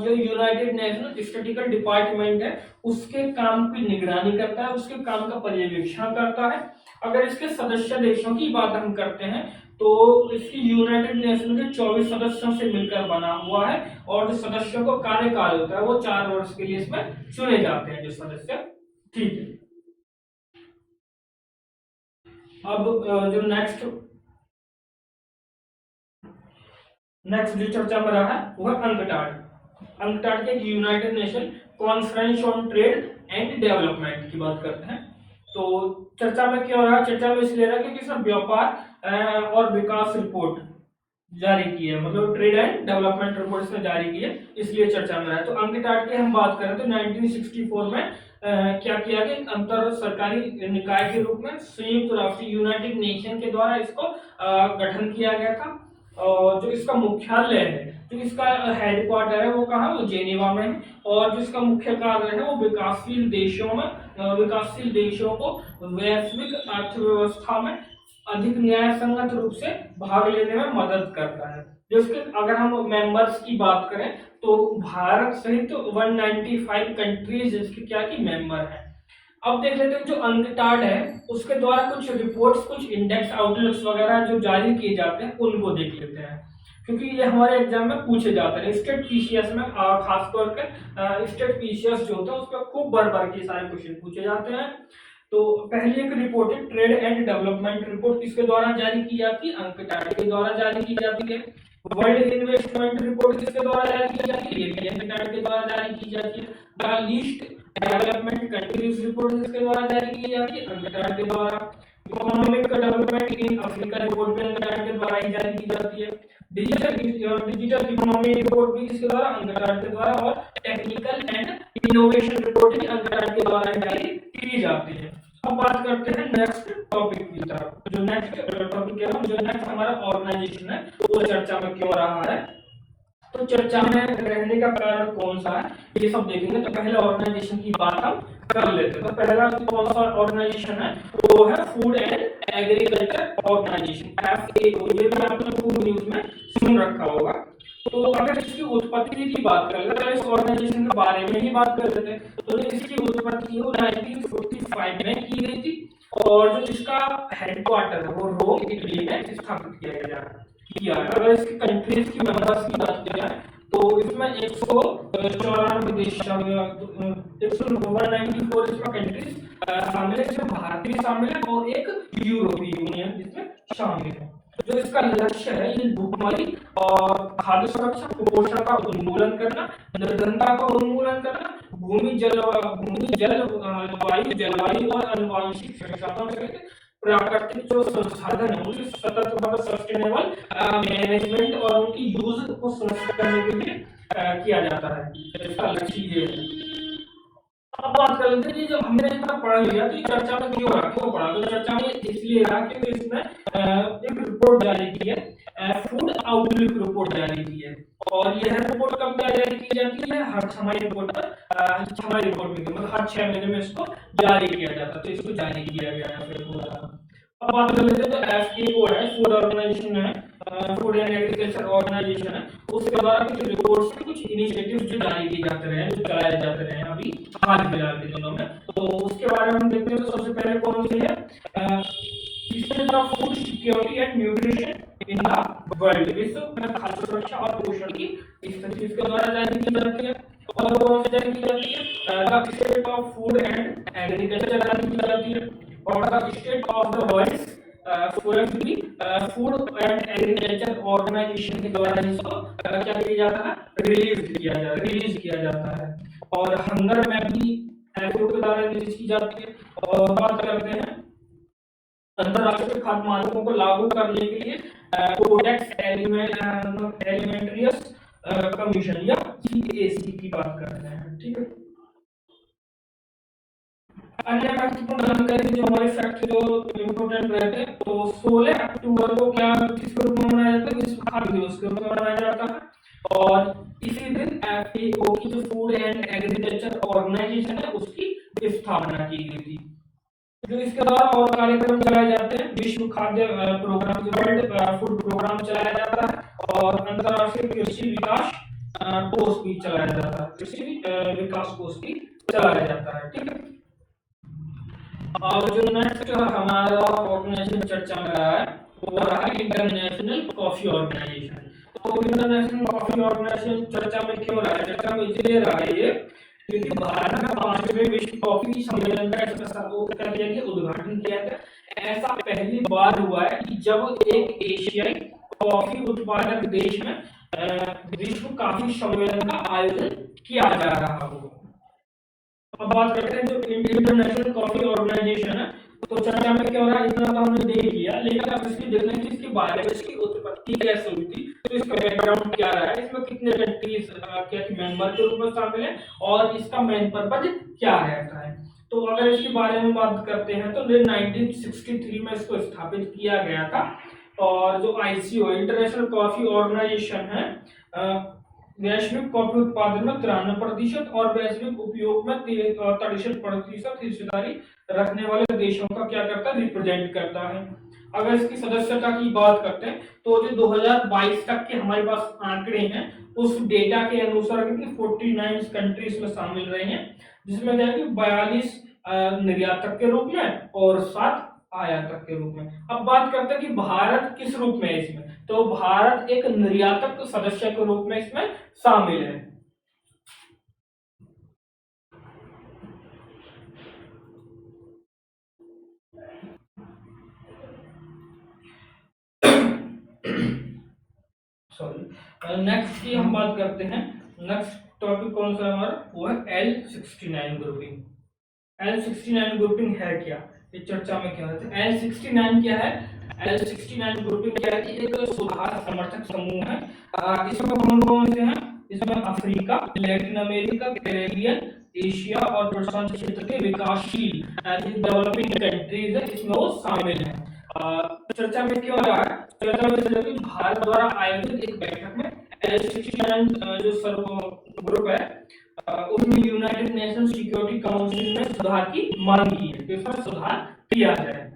यूनाइटेड नेशनल स्टैटिस्टिकल डिपार्टमेंट है, उसके काम की निगरानी करता है, उसके काम का पर्यवेक्षण करता है। अगर इसके सदस्य देशों की बात हम करते हैं तो इसकी यूनाइटेड नेशन के 24 सदस्यों से मिलकर बना हुआ है, और जो सदस्यों को कार्यकाल होता है वो 4 वर्ष के लिए इसमें चुने जाते हैं जो सदस्य। ठीक है, अब जो नेक्स्ट जो चर्चा में रहा है वो है अंकटाड के United nation conference on trade and development की बात करते हैं। तो चर्चा में क्या हो रहा है, चर्चा में इसलिए रहा है क्योंकि इसने व्यापार और विकास रिपोर्ट जारी की है, मतलब ट्रेड एंड डेवलपमेंट रिपोर्ट इसने जारी की है, इसलिए चर्चा में है। तो अंकटाड की हम बात करें तो 1964 में क्या किया गया, अंतर सरकारी निकाय के रूप में संयुक्त राष्ट्र यूनाइटेड नेशन के द्वारा इसको गठन किया गया था। और जो इसका मुख्यालय है, जो इसका हेडक्वार्टर है वो कहाँ, वो जेनेवा में है, और जो इसका मुख्य कार्य है वो विकासशील देशों को वैश्विक अर्थव्यवस्था में अधिक न्याय संगत रूप से भाग लेने में मदद करता है। जिसके अगर हम मेंबर्स की बात करें तो भारत सहित 195 कंट्रीज इसके क्या की मेंबर है। अब देख लेते हैं जो अंकटाड है उसके द्वारा कुछ रिपोर्ट्स, कुछ इंडेक्स, आउटलुक्स वगैरह जो जारी किए जाते हैं उनको देख लेते हैं, क्योंकि ये हमारे एग्जाम में पूछे जाते हैं। स्टेट पीसीएस में खासतौर पर स्टेट पीसीएस जो होता है उस पर खूब भर के सारे क्वेश्चन पूछे जाते हैं। तो पहली एक रिपोर्ट है ट्रेड एंड डेवलपमेंट रिपोर्ट, किसके द्वारा जारी की जाती है, अंकटाड के द्वारा जारी की जाती है। वर्ल्ड इन्वेस्टमेंट रिपोर्ट किसके द्वारा जारी की जाती है, ये भी अंकटाड के द्वारा जारी की जाती है। The least development countries report किसके द्वारा जारी की जाती है, अंकटाड के द्वारा। Economic development in Africa report भी अंकटाड के द्वारा ही जारी की जाती है। डिजिटल इकोनॉमी रिपोर्ट भी किसके द्वारा, अंकटाड के द्वारा। और टेक्निकल एंड इनोवेशन रिपोर्ट भी अंकटाड के द्वारा जारी की जाती है। अब बात करते हैं नेक्स्ट टॉपिक की तरफ। जो नेक्स्ट टॉपिक है, जो नेक्स्ट हमारा ऑर्गेनाइजेशन है वो चर्चा में क्यों रहा है, तो चर्चा में रहने का कारण कौन सा है ये सब देखेंगे। तो पहले ऑर्गेनाइजेशन की बात हम कर लेते हैं। तो पहला कौन सा ऑर्गेनाइजेशन है वो है food and agriculture organization, FAO। ये भी आपने खूब न्यूज में सुन रखा होगा। तो अगर इसकी उत्पत्ति की बात करें, अगर इस ऑर्गेनाइजेशन के बारे में ही बात कर लेते हैं, तो इसकी उत्पत्ति 1945 में की गई थी, और जो इसका हेडक्वार्टर है वो रोम, इटली में स्थापित किया है। अगर इसकी कंट्रीज की मेंबर्स की बात की जाए तो इसमें 194 देश, 194 इसमें कंट्रीज शामिल है, इसमें भारत भी शामिल है और एक यूरोपीय यूनियन इसमें शामिल है। जो इसका लक्ष्य है ये भूखमरी और खाद्य सुरक्षा, कुपोषण का उन्मूलन करना, निर्धनता का उन्मूलन करना, भूमि जलवायु और आनुवंशिक संसाधनों सहित प्राकृतिक जो संसाधन है उनकी सतत सस्टेनेबल मैनेजमेंट और उनकी यूज को सुनिश्चित करने के लिए किया जाता है। इसका लक्ष्य ये है। अब बात कर लेते हैं जो हमने इतना पढ़ा लिया तो चर्चा में क्यों पढ़ा, तो चर्चा में इसलिए रहा क्योंकि इसमें एक रिपोर्ट जारी की है, फूड आउटलुक रिपोर्ट जारी की है। और यह रिपोर्ट कब जारी की जाती है, हर छमाही रिपोर्ट में, मतलब हर 6 महीने में इसको जारी किया जाता है, तो इसको जारी किया गया है। अब बात कर लेते हैं तो FAO है, फूड ऑर्गेनाइजेशन है, फूड एंड एग्रीकल्चर ऑर्गेनाइजेशन है, उसके द्वारा कुछ रिपोर्ट्स के कुछ इनिशिएटिव्स जो जारी किए जाते रहे, जो चलाए जाते रहे अभी हाल फिलहाल के दिनों में। तो उसके बारे में हम देखते हैं तो सबसे पहले कौन सी है, food security and nutrition in the world, विश्व में खाद्य सुरक्षा और पोषण की स्थिति इसके द्वारा जारी की जाती है। और कौन सी जारी की जाती है, the state of food and agriculture जारी की जाती है। और the state of the world food and agriculture organization के द्वारा इसको क्या किया जाता है, रिलीज किया जाता है। और हंगर में भी FAO के द्वारा रिलीज की जाती है। और बात करते हैं अंतरराष्ट्रीय खाद्य मानकों को लागू करने के लिए कोडेक्स एलिमेंट्रियस कमीशन या CAC की बात करते हैं। ठीक है, अन्य महत्वपूर्ण जानकारी जो हमारे फैक्ट जो इम्पोर्टेंट रहते हैं, तो 16 अक्टूबर को क्या किस रूप में मनाया जाता है? विश्व खाद्य दिवस के रूप में मनाया जाता है। और इसी दिन FAO की जो फूड एंड एग्रीकल्चर ऑर्गेनाइजेशन है उसकी स्थापना की गई थी। जो इसके द्वारा और कार्यक्रम चलाए जाते हैं, विश्व खाद्य प्रोग्राम, वर्ल्ड फूड प्रोग्राम चलाया जाता है, और अंतर्राष्ट्रीय कृषि विकास कोष भी चलाया जाता है, कृषि विकास कोष भी चलाया जाता है। ठीक है। और जो नेक्स्ट हमारा ऑर्गेनाइजेशन चर्चा में रहा है वो रहा इंटरनेशनल कॉफी ऑर्गेनाइजेशन। तो इंटरनेशनल कॉफी ऑर्गेनाइजेशन चर्चा में क्यों रहा है? चर्चा में इसलिए रहा है ये क्योंकि भारत में 5वें विश्व कॉफी सम्मेलन का उद्घाटन किया था। ऐसा पहली बार हुआ है कि जब एक एशियाई कॉफी उत्पादक देश में विश्व कॉफी सम्मेलन का आयोजन किया जा रहा हो। अब बात करते हैं जो इंटरनेशनल कॉफी ऑर्गेनाइजेशन है, तो चर्चा में क्या हो रहा है इतना तो हमने देख लिया, लेकिन अब इसकी देखना है कि इसके बारे में इसकी उत्पत्ति कैसे हुई थी, तो इसका बैकग्राउंड क्या रहा है, इसमें कितने कंट्रीज क्या मेंबर के रूप में शामिल है और इसका मेन पर्पज क्या रहता है। तो अगर इसके बारे में बात करते हैं तो 1963 में इसको स्थापित किया गया था। और जो ICO इंटरनेशनल कॉफी ऑर्गेनाइजेशन है, वैश्विक कॉफी उत्पादन में 93% और वैश्विक उपयोग में 63% हिस्सेदारी रखने वाले देशों का क्या करता है? रिप्रेजेंट करता है। अगर इसकी सदस्यता की बात करते हैं तो जो 2022 तक के हमारे पास आंकड़े हैं उस डेटा के अनुसार कितनी 49 कंट्रीज में शामिल रहे हैं, जिसमें क्या है कि 42 निर्यातक के रूप में और 7 आयातक के रूप में। अब बात करते हैं कि भारत किस रूप में है इसमें, तो भारत एक निर्यातक सदस्य के रूप में इसमें शामिल है। सॉरी, नेक्स्ट की हम बात करते हैं। नेक्स्ट टॉपिक कौन सा हमारा? वो है L69 ग्रुपिंग। L69 ग्रुपिंग है क्या? ये चर्चा में क्या होता है? L69 क्या है? L69 ग्रुपिंग क्या है कि एक सुधार समर्थक समूह है। इसमें कौन कौन से हैं? इसमें Africa, Latin America, Caribbean, Asia और प्रशांत क्षेत्र के विकासशील डेवलपिंग कंट्रीज है, इसमें वो शामिल है। चर्चा में क्यों रहा है? चर्चा में भारत द्वारा आयोजित एक बैठक में L69 जो सर्व ग्रुप है उसमें यूनाइटेड नेशन सिक्योरिटी काउंसिल में सुधार की मांग की है, इसमें सुधार किया जाए।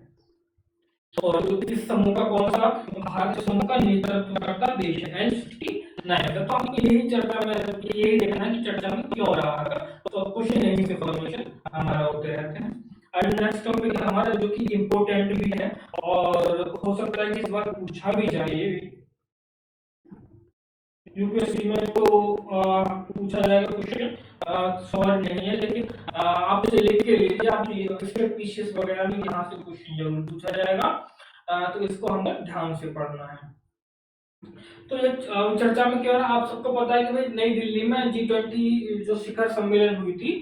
और इस समूह का कौन सा? भारत समूह का नेतृत्व करता देश है L69। तो आपको यही चर्चा में यही देखना कि चर्चा में क्यों रहा है, तो क्वेश्चन यही इंफॉर्मेशन हमारा होते रहते हैं। और नेक्स्ट टॉपिक हमारा जो कि इम्पोर्टेंट भी है और हो सकता है कि इस बार पूछा भी जाए, यूपीएससी में तो पूछा जाएगा क्वेश्चन, सॉल्व नहीं है, लेकिन आप इसे लिख के लीजिए, आप इसके पीसीएस वगैरह में यहाँ से क्वेश्चन जरूर पूछा जाएगा, तो इसको हमें ध्यान से पढ़ना है। तो ये चर्चा में क्या हो रहा है? आप सबको पता है कि भाई नई दिल्ली में G20 जो शिखर सम्मेलन हुई थी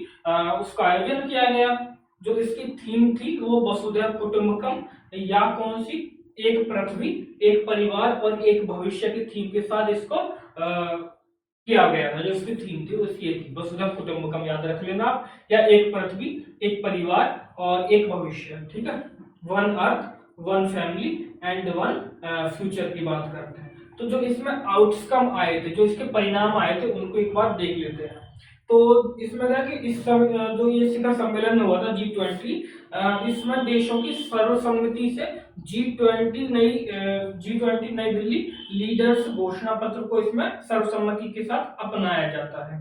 उसका आयोजन किया गया। जो इसकी थीम थी वो वसुधैव कुटुंबकम, या कौन सी? एक पृथ्वी, एक परिवार और एक भविष्य की थीम के साथ इसको किया गया था। जो इसकी थीम थी उसकी ये थी वसुधैव कुटुंबकम, याद रख लेना आप, या एक पृथ्वी, एक परिवार और एक भविष्य। ठीक है, one earth, one family and one future की बात करते हैं। तो जो इसमें आउटकम आए थे, जो इसके परिणाम आए थे, उनको एक बार देख लेते हैं। तो इसमें क्या कि इस जो ये शिखर सम्मेलन हुआ था G20, इसमें देशों की सर्वसम्मति से G20 नई दिल्ली लीडर्स घोषणा पत्र को इसमें सर्वसम्मति के साथ अपनाया जाता है।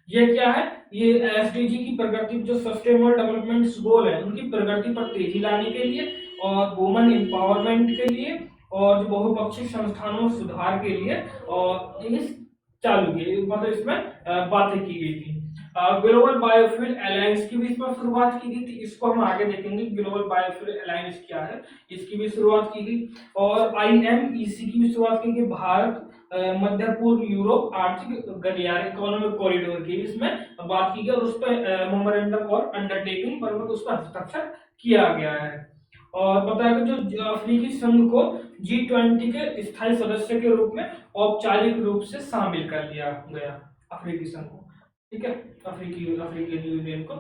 ये क्या है? ये SDG की प्रगति, जो सस्टेनेबल डेवलपमेंट गोल है, उनकी प्रगति पर तेजी लाने के लिए और वुमेन एम्पावरमेंट के लिए और जो बहुपक्षीय संस्थानों में सुधार के लिए और इस चालू की, मतलब इसमें बातें की गई थी। ग्लोबल बायोफ्यूल अलायंस की भी इसमें शुरुआत की गई थी, इसको हम आगे देखेंगे ग्लोबल बायोफ्यूल अलायंस क्या है, इसकी भी शुरुआत की गई। और IMEC की भी शुरुआत की गई, भारत मध्य पूर्व यूरोप आर्थिक गलियारे इकोनॉमिक कॉरिडोर की इसमें बात की गई और उस पर मेमोरेंडम और अंडरटेकिंग पर उस पर हस्ताक्षर किया गया है। और बताया कि जो अफ्रीकी संघ को G20 के स्थायी सदस्य के रूप में औपचारिक रूप से शामिल कर लिया गया, अफ्रीकी संघ को। ठीक है, अफ्रीकी यूनियन को।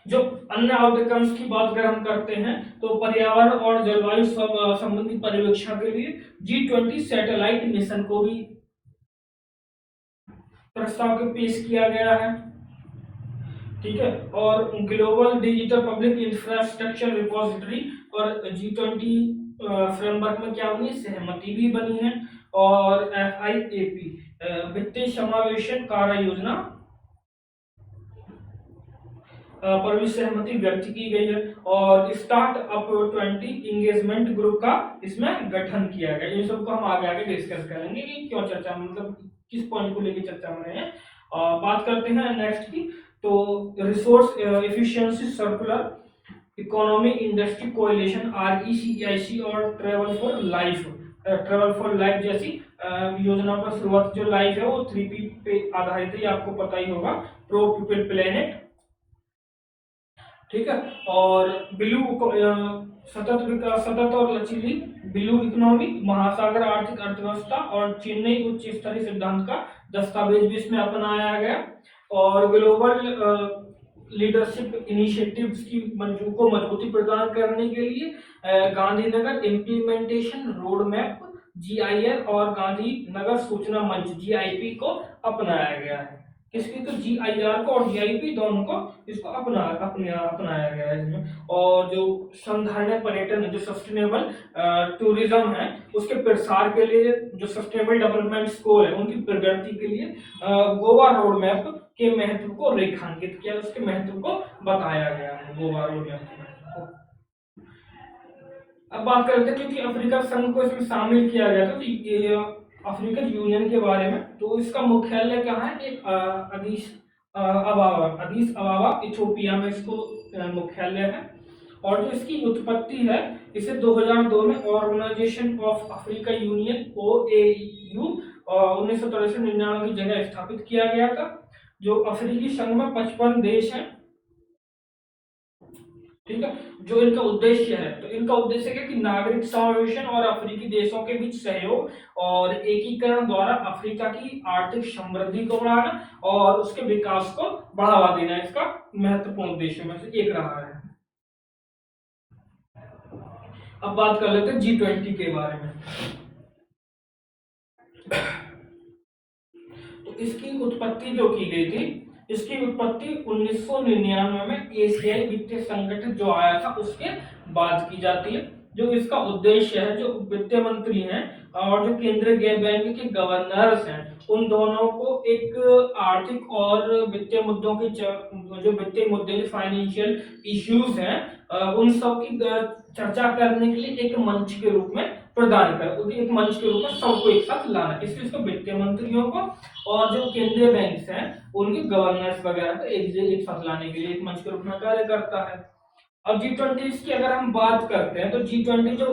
जो अन्य आउटकम्स की बात अगर हम करते हैं तो पर्यावरण और जलवायु संबंधी पर्यवेक्षण के लिए G20 सैटेलाइट मिशन को भी प्रस्ताव के पेश किया गया है। ठीक है, और global digital public infrastructure repository और G20 फ्रेमवर्क में क्या बनी, सहमति भी बनी है। और FIAP वित्तीय समावेशन कार्य योजना पर भी सहमति व्यक्त की गई है। और स्टार्टअप 20 इंगेजमेंट ग्रुप का इसमें गठन किया गया। इन सबको हम आगे आगे डिस्कस करेंगे कि क्यों चर्चा, मतलब किस पॉइंट को लेकर चर्चा में रहे हैं। बात करते हैं नेक्स्ट की, तो resource efficiency circular economy industry coalition RECIC और ट्रेवल फॉर लाइफ जैसी योजना पर शुरुआत। जो लाइफ है वो 3P पे आधारित है, आपको पता ही होगा, प्रो पीपल प्लेनेट, ठीक है। और ब्लू सतत विकास, सतत और लचीली ब्लू इकोनॉमी, महासागर आर्थिक अर्थव्यवस्था और चेन्नई उच्च स्तरीय सिद्धांत का दस्तावेज भी इसमें अपनाया गया। और ग्लोबल लीडरशिप इनिशिएटिव्स की को मजबूती प्रदान करने के लिए Gandhinagar implementation road map GIR और गांधीनगर सूचना मंच GIP को अपनाया गया है। किसकी, तो GIR को और GIP दोनों को इसको अपनाया गया है इसमें। और जो संधारणीय पर्यटन, जो सस्टेनेबल टूरिज्म है, उसके प्रसार के लिए जो सस्टेनेबल डेवलपमेंट गोल है उनकी प्रगति के लिए गोवा रोड मैप के महत्व को रेखांकित किया, उसके महत्व को बताया गया है गोवा रोड मैप के महत्व को। अब बात करते हैं क्योंकि अफ्रीका संघ को इसमें शामिल किया गया था, तो अफ्रीकन यूनियन के बारे में, तो इसका मुख्यालय कहाँ है, एक अदीस अबाबा इथियोपिया में इसको मुख्यालय है। और जो इसकी उत्पत्ति है, इसे 2002 में organization of Africa union OAU 1993-99 की जगह स्थापित किया गया था। जो अफ्रीकी संघ में 55 देश हैं, ठीक है। जो इनका उद्देश्य है, तो इनका उद्देश्य क्या कि नागरिक समावेशन और अफ्रीकी देशों के बीच सहयोग और एकीकरण द्वारा अफ्रीका की आर्थिक समृद्धि को बढ़ाना और उसके विकास को बढ़ावा देना इसका महत्वपूर्ण उद्देश्य में से एक रहा है। अब बात कर लेते हैं G20 के बारे में। तो इसकी उत्पत्ति जो की गई थी, इसकी उत्पत्ति 1999 में एशियाई वित्तीय संगठन जो आया था उसके बाद की जाती है। जो इसका उद्देश्य है, जो वित्त मंत्री हैं और जो केंद्रीय बैंक के गवर्नर्स हैं, उन दोनों को एक आर्थिक और वित्तीय मुद्दों की जो वित्तीय मुद्दे, फाइनेंशियल इश्यूज हैं, उन सब की चर्चा करने के लिए एक मंच के रूप में प्रदान कर, एक मंच के रूप में सबको एक साथ लाना, इसलिए इसको वित्तीय मंत्रियों को और जो केंद्रीय बैंक हैं उनके गवर्नर्स वगैरह को एक साथ लाने के लिए एक मंच के रूप में कार्य करता है। अब G20 की अगर हम बात करते हैं, तो G20 जो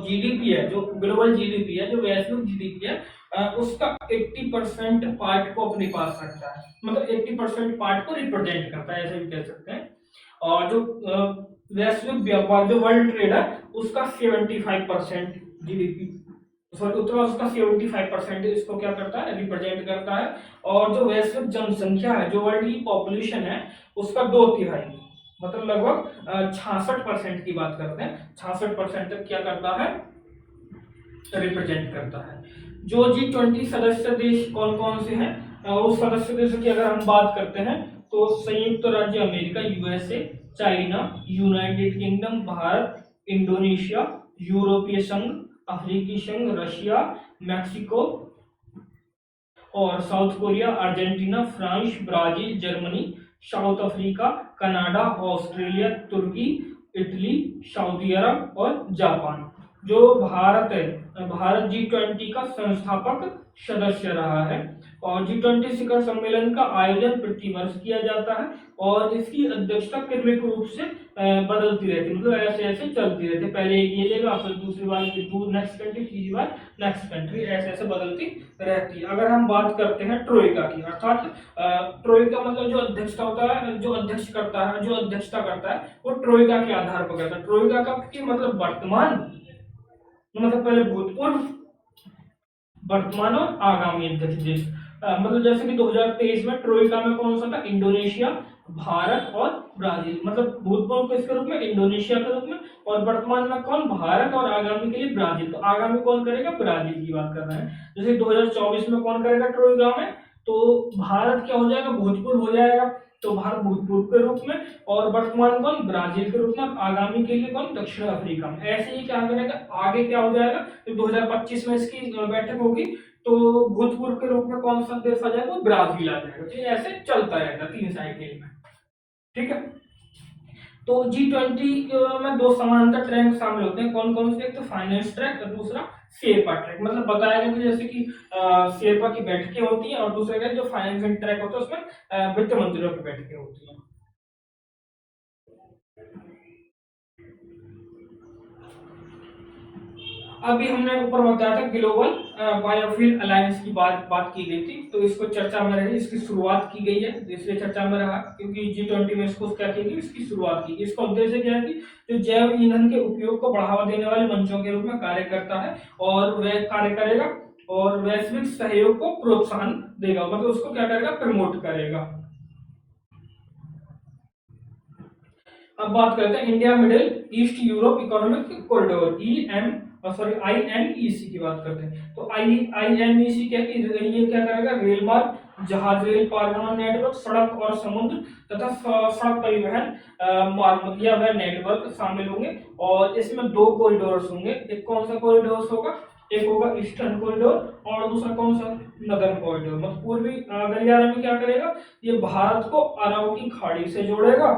GDP है, जो ग्लोबल GDP है, जो वैश्विक GDP है, उसका 80% पार्ट को अपने पास रखता है, मतलब 80% पार्ट को रिप्रेजेंट करता है, ऐसे भी कह सकते हैं। और जो वैश्विक व्यापार, जो वर्ल्ड ट्रेड है, उसका 75% GDP, सॉरी उसका 75% इसको क्या करता है, रिप्रेजेंट करता है। और जो वैश्विक जनसंख्या है, जो वर्ल्ड की पॉपुलेशन है, उसका 2/3, मतलब लगभग 66% की बात करते हैं, 66% तक क्या करता है, रिप्रेजेंट करता है। जो G20 सदस्य देश कौन कौन से हैं, उस सदस्य देशों की अगर हम बात करते हैं, तो संयुक्त राज्य America USA, China, United Kingdom, Bharat, Indonesia, यूरोपीय संघ, अफ्रीकी संघ, रशिया, मैक्सिको और South Korea, Argentina, France, Brazil, Germany, South Africa, Canada, Australia, Turkey, Italy, Saudi Arab और जापान। जो भारत है, भारत G20 का संस्थापक सदस्य रहा है। और G20 शिखर सम्मेलन का आयोजन प्रतिवर्ष किया जाता है और इसकी अध्यक्षता क्रमिक रूप से बदलती रहती है, मतलब ऐसे ऐसे चलती रहती है, पहले एक ये लेगा, फिर दूसरी बार नेक्स्ट कंट्री, तीसरी बार नेक्स्ट कंट्री, ऐसे ऐसे बदलती रहती है। अगर हम बात करते हैं ट्रोइका की, अर्थात ट्रोइका मतलब जो अध्यक्षता होता है, जो अध्यक्षता करता है वो ट्रोइका के आधार पर करता है। ट्रोइका का मतलब वर्तमान, मतलब पहले भूतपूर्व, वर्तमान और आगामी अध्यक्ष देश। मतलब जैसे कि 2023 में ट्रोइका में कौन सा था, इंडोनेशिया, भारत और ब्राजील, मतलब भूतपूर्व किसके रूप में, इंडोनेशिया के रूप में, और वर्तमान में कौन, भारत, और आगामी के लिए ब्राजील। तो आगामी कौन करेगा, ब्राजील की बात कर रहे हैं। जैसे 2024 में कौन करेगा ट्रोइका में, तो भारत क्या हो जाएगा, भूतपूर्व हो जाएगा, तो भारत भूतपूर्व के रूप में, और वर्तमान कौन, ब्राजील के रूप में, आगामी के लिए कौन, दक्षिण अफ्रीका में। ऐसे ही क्या करेगा, आगे क्या हो जाएगा, तो 2025 में इसकी बैठक होगी, तो भूतपूर्व के रूप में कौन सा देश आ जाएगा, ब्राजील आ जाएगा। तो ऐसे चलता रहेगा 3 साइकिल में, ठीक है। तो G20 में 2 समानांतर ट्रैक शामिल होते हैं, कौन कौन से, एक तो फाइनेंस ट्रैक और दूसरा शेरपा ट्रैक। मतलब बताया गया कि जैसे कि शेरपा की बैठकें होती हैं, और दूसरा क्या, जो फाइनेंसिंग ट्रैक होता है उसमें वित्त मंत्रियों की बैठकें होती हैं। अभी हमने ऊपर बताया था ग्लोबल बायोफ्यूल अलायंस की बात की गई थी, तो इसको चर्चा में रही, इसकी शुरुआत की गई है, इसलिए चर्चा में रहा, क्योंकि G20 में इसको क्या की गई, इसकी शुरुआत की। इसका उद्देश्य क्या है कि जो जैव ईंधन के उपयोग को बढ़ावा देने वाले मंचों के रूप में कार्य करता है, और वह कार्य करेगा और वैश्विक सहयोग को प्रोत्साहन देगा, मतलब उसको क्या करेगा, प्रमोट करेगा। अब बात करते हैं India middle east Europe economic corridor IMEC की बात करते हैं। तो IMEC क्या, ये क्या करेगा, रेल मार्ग, जहाज रेल परिवहन नेटवर्क, सड़क और समुद्र तथा सड़क परिवहन मार्ग या वह नेटवर्क शामिल होंगे, और इसमें 2 कॉरिडोर्स होंगे। एक कौन सा कॉरिडोर होगा, एक होगा ईस्टर्न कॉरिडोर, और दूसरा कौन सा, नदर्न कॉरिडोर। मतलब पूर्वी गलियारा में क्या करेगा, ये भारत को अरब की खाड़ी से जोड़ेगा,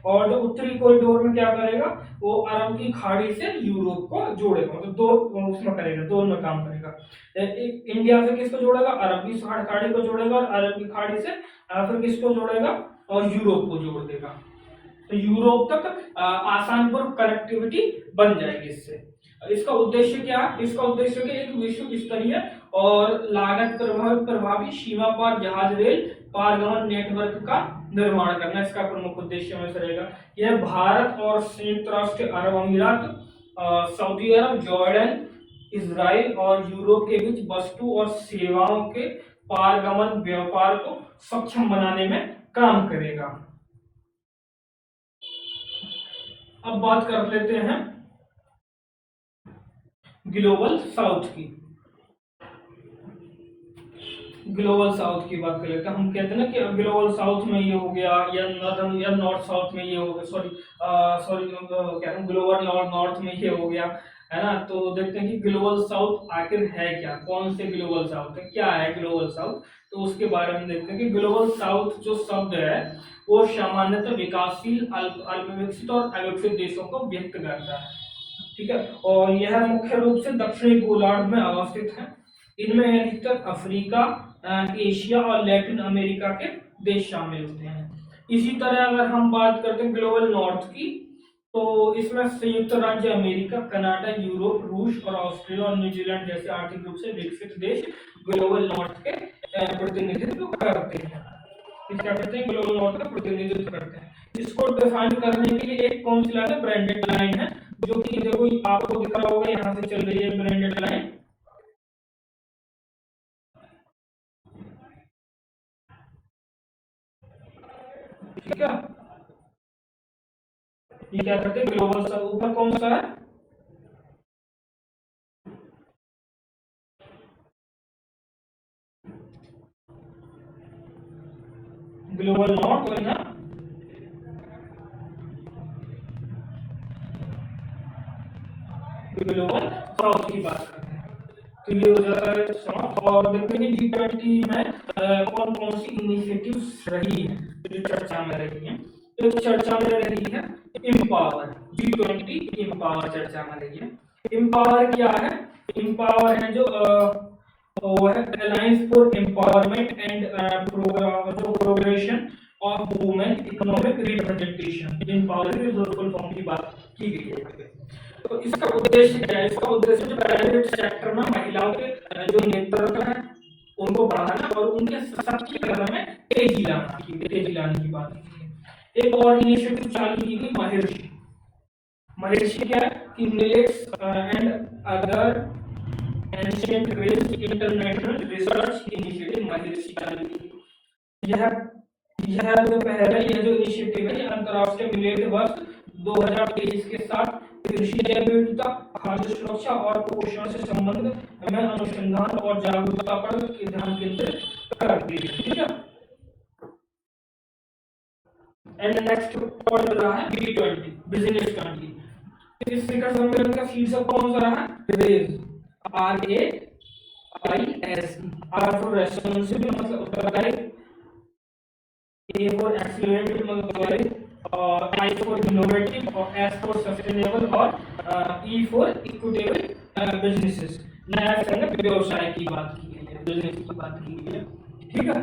और जो उत्तरी कॉरिडोर में क्या करेगा, वो अरब की खाड़ी से यूरोप को जोड़ेगा। मतलब 2 उसमें करेगा, दोनों में काम करेगा। इंडिया से किसको जोड़ेगा, अरब की खाड़ी को जोड़ेगा, और अरब की खाड़ी से फिर किसको जोड़ेगा, और यूरोप को जोड़ देगा। तो यूरोप तक आसान पर कनेक्टिविटी बन जाएगी इससे। इसका उद्देश्य क्या है, इसका उद्देश्य कि एक विश्व स्तरीय और लागत प्रभावी सीमा पार जहाज रेल पारगमन नेटवर्क का निर्माण करना इसका प्रमुख उद्देश्य में से रहेगा। यह भारत और संयुक्त राष्ट्र अरब अमीरात, सऊदी अरब, जॉर्डन, इजराइल और यूरोप के बीच वस्तु और सेवाओं के पारगमन व्यापार को सक्षम बनाने में काम करेगा। अब बात कर लेते हैं ग्लोबल साउथ की। ग्लोबल साउथ की बात कर लेते हैं। हम कहते हैं ना कि ग्लोबल साउथ में ये हो गया, या नॉर्दर्न या नॉर्थ साउथ में ये हो गया, सॉरी क्या हूँ, ग्लोबल नॉर्थ में ये हो गया, है ना। तो देखते हैं कि ग्लोबल साउथ आखिर है क्या, कौन से ग्लोबल साउथ है, क्या है ग्लोबल साउथ। तो उसके बारे में देखते हैं कि ग्लोबल साउथ जो शब्द है वो सामान्यतः विकासशील, अल्पविकसित और अविकसित देशों को व्यक्त करता है, ठीक है। और यह मुख्य रूप से दक्षिणी गोलार्ध में अवस्थित है। इनमें अधिकतर अफ्रीका, एशिया और लैटिन अमेरिका के देश शामिल होते हैं। इसी तरह अगर हम बात करते हैं ग्लोबल नॉर्थ की, तो इसमें संयुक्त राज्य अमेरिका, कनाडा, यूरोप, रूस और ऑस्ट्रेलिया और न्यूजीलैंड जैसे आर्थिक रूप से विकसित देश ग्लोबल नॉर्थ के प्रतिनिधित्व करते हैं। क्या करते हैं, ग्लोबल नॉर्थ का प्रतिनिधित्व करते हैं। इसको डिफाइन करने के लिए एक कौन सी लाइन है, ब्रांडेड लाइन है, जो कि देखो आपको दिख रहा होगा, यहाँ से चल रही है ब्रांडेड लाइन, ठीक है। ये क्या करते हैं, ग्लोबल साउथ, ऊपर कौन सा है, ग्लोबल नॉर्थ, और यहाँ ग्लोबल साउथ की बात करते हैं। तो ये हो जाता है समाप्त। और देखते हैं G20 में कौन कौन सी इनिशिएटिव्स रही है जो चर्चा में रही है। तो चर्चा में रही है एम्पावर, G20 एम्पावर चर्चा में रही है। एम्पावर क्या है, एम्पावर है जो वो है alliance for empowerment and progression of women economic representation. Empower की फुल फॉर्म की बात की गई है। तो इसका उद्देश्य क्या है, इसका उद्देश्य जो प्राइवेट सेक्टर में महिलाओं के जो नेतृत्व है उनको बढ़ाना और उनके सशक्तिकरण में तेजी लाने की बात की है। एक और इनिशिएटिव चालू की गई महर्षि। महर्षि क्या है कि millets and other ancient grains international research initiative महर्षि चालू की। यह जो पहल है, यह जो इनिशिएटिव है, ये अंतर्राष्ट्रीय मिलेट वर्ष 2023 के साथ कृषि जैव विविधता, खाद्य सुरक्षा और पोषण से संबंधित में अनुसंधान और जागरूकता पर ध्यान केंद्रित करती है। ठीक है। एंड नेक्स्ट पॉइंट रहा है B20 बिजनेस 20। इस शिखर सम्मेलन का शीर्षक कौन सा रहा है? Raise, RAISE, R for responsible मतलब उत्तरदायी, A फॉर एक्सीलरेटेड मतलब उत्तरदायी, और I फॉर इनोवेटिव, और S फॉर सस्टेनेबल, और E फॉर इक्विटेबल बिजनेसेस। नया व्यवसाय की बात की गई है, बिजनेस की बात की गई है। ठीक है।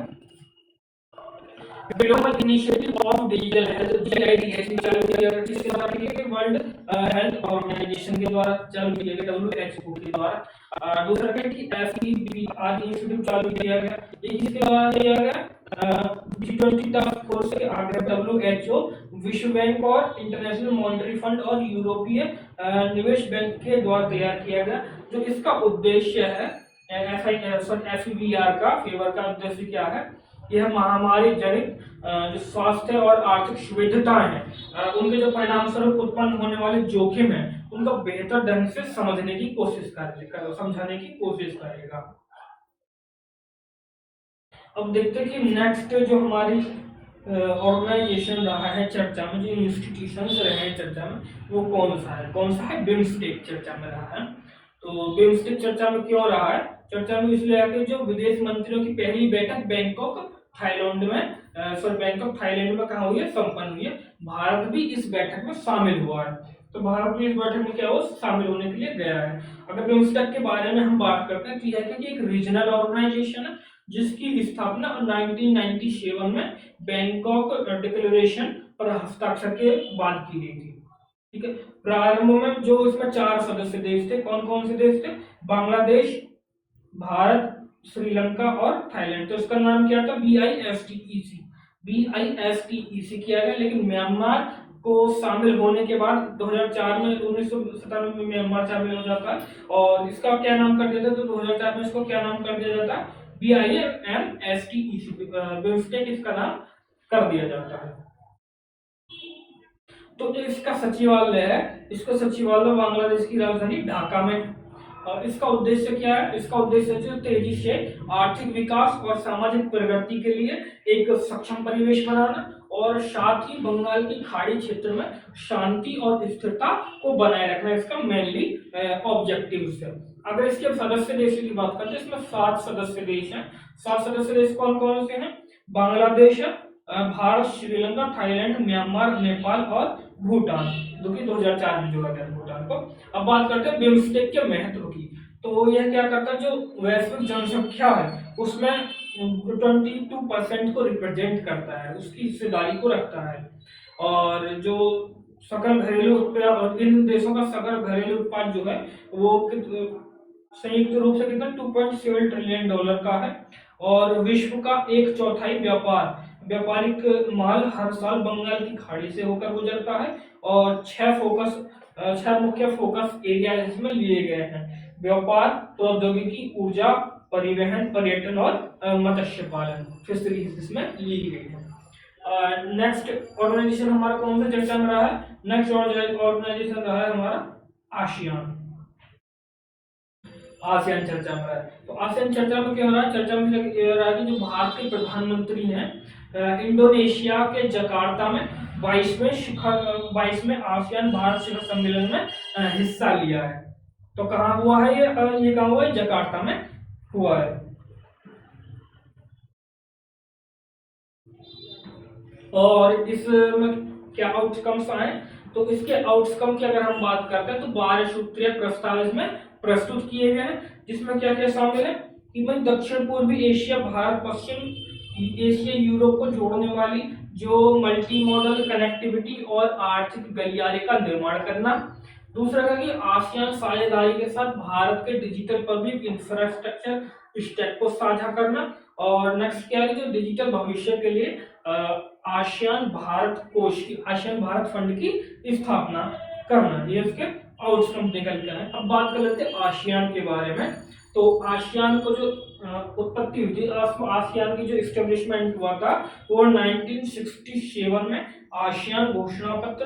Global initiative of digital health GIDH चालू किया गया, किसके द्वारा किया गया? वर्ल्ड हेल्थ ऑर्गेनाइजेशन के द्वारा चालू किया गया, WHO के द्वारा। दूसरा है कि FEBR इंस्टीट्यूट चालू किया गया, ये किसके द्वारा किया गया? G20 टास्क फोर्स के आगे WHO, विश्व बैंक और इंटरनेशनल मॉनेटरी फंड और यूरोपीय निवेश बैंक के द्वारा तैयार किया गया। जो इसका उद्देश्य है FEBR का फेवर का उद्देश्य क्या है? यह महामारी जनित जो स्वास्थ्य और आर्थिक सुविधाएं हैं, उनके जो परिणाम स्वरूप उत्पन्न होने वाले जोखिम है, उनका बेहतर ढंग से समझने की कोशिश करेगा, समझाने की कोशिश करेगा। अब देखते हैं कि नेक्स्ट जो हमारी ऑर्गेनाइजेशन रहा है चर्चा में, जो इंस्टीट्यूशंस रहे हैं चर्चा में, वो कौन सा है? बिम्स्टेक चर्चा में रहा है। तो बिम्स्टेक चर्चा में क्यों रहा है? चर्चा में इसलिए है कि जो विदेश मंत्रियों की पहली बैठक बैंकॉक थाईलैंड में कहा हुई है? संपन्न हुई है। भारत भी इस बैठक में शामिल हुआ है। तो भारत भी इस बैठक में क्या हुआ? शामिल होने के लिए गया है। अगर बिम्स्टेक के बारे में हम बात करते हैं तो यह कि एक रीजनल ऑर्गेनाइजेशन है जिसकी स्थापना 1997 में बैंकॉक डिक्लेरेशन पर हस्ताक्षर के बाद की गई थी। ठीक है। प्रारंभ में जो इसमें 4 सदस्य देश थे, कौन कौन से देश थे? बांग्लादेश, भारत, श्रीलंका और थाईलैंड। तो इसका नाम क्या था? BISTEC किया गया। लेकिन म्यांमार को शामिल होने के बाद 2004 में 1997 में म्यांमार शामिल हो जाता है, और इसका क्या नाम कर दिया था? तो 2004 में इसको क्या नाम कर दिया जाता है? BIMSTEC, बिम्स्टेक इसका नाम कर दिया जाता है। तो जो इसका सचिवालय है, इसका सचिवालय बांग्लादेश की राजधानी ढाका में। इसका उद्देश्य क्या है? इसका उद्देश्य जो तेजी से आर्थिक विकास और सामाजिक प्रगति के लिए एक सक्षम परिवेश बनाना, और साथ ही बंगाल की खाड़ी क्षेत्र में शांति और स्थिरता को बनाए रखना, इसका मेनली ऑब्जेक्टिव है। अगर इसके सदस्य देशों की बात करते हैं, इसमें 7 सदस्य देश हैं। 7 सदस्य देश कौन कौन से हैं? बांग्लादेश, भारत, श्रीलंका, थाईलैंड, म्यांमार, नेपाल और भूटान, जो कि 2004 में जोड़ा गया भूटान को। अब बात करते हैं बिम्स्टेक के महत्व की। तो यह क्या करता है? जो वैश्विक जनसंख्या है उसमें 22% को रिप्रेजेंट करता है, उसकी हिस्सेदारी को रखता है। और जो सकल घरेलू उत्पाद, इन देशों का सकल घरेलू उत्पाद जो है वो संयुक्त रूप से कितना? $2.7 ट्रिलियन का है। और विश्व का 1/4 व्यापारिक माल हर साल बंगाल की खाड़ी से होकर गुजरता है। और 6 मुख्य फोकस एरिया इसमें लिए गए हैं: व्यापार, प्रौद्योगिकी, ऊर्जा, परिवहन, पर्यटन और मत्स्य पालन, फिशरीज इसमें ली गई है। नेक्स्ट ऑर्गेनाइजेशन हमारा कौन सा चर्चा में रहा है? नेक्स्ट ऑर्गेनाइजेशन रहा है हमारा आसियान चर्चा में रहा है। तो आसियान चर्चा में क्या हो रहा है? चर्चा में रहा है कि जो भारत के प्रधानमंत्री हैं, इंडोनेशिया के जकार्ता में 22वें आसियान भारत शिखर सम्मेलन में हिस्सा लिया है। तो कहाँ हुआ है ये कहाँ हुआ है? जकार्ता में हुआ है। और इसमें क्या आउटकम्स आए? तो इसके आउटकम की अगर हम बात करते हैं तो 12 सूत्रीय प्रस्ताव इसमें प्रस्तुत किए गए हैं, जिसमें क्या क्या शामिल है कि भाई दक्षिण पूर्वी एशिया, भारत, पश्चिम एशिया, यूरोप को जोड़ने वाली जो मल्टी मॉडल कनेक्टिविटी और आर्थिक गलियारे का निर्माण करना। दूसरा है कि आसियान साझेदारी के साथ भारत के डिजिटल पब्लिक इंफ्रास्ट्रक्चर स्टैक को साझा करना। और नेक्स्ट क्या है? जो डिजिटल भविष्य के लिए आसियान भारत कोष की, आसियान भारत फंड की स्थापना करना, ये इसके आउटकम निकल के आए। अब बात कर लेते हैं आसियान के बारे में। तो आसियान को जो उत्पत्ति हुई थी, आसियान की जो इस्टेब्लिशमेंट हुआ था वो 1967 में आसियान घोषणा पत्र,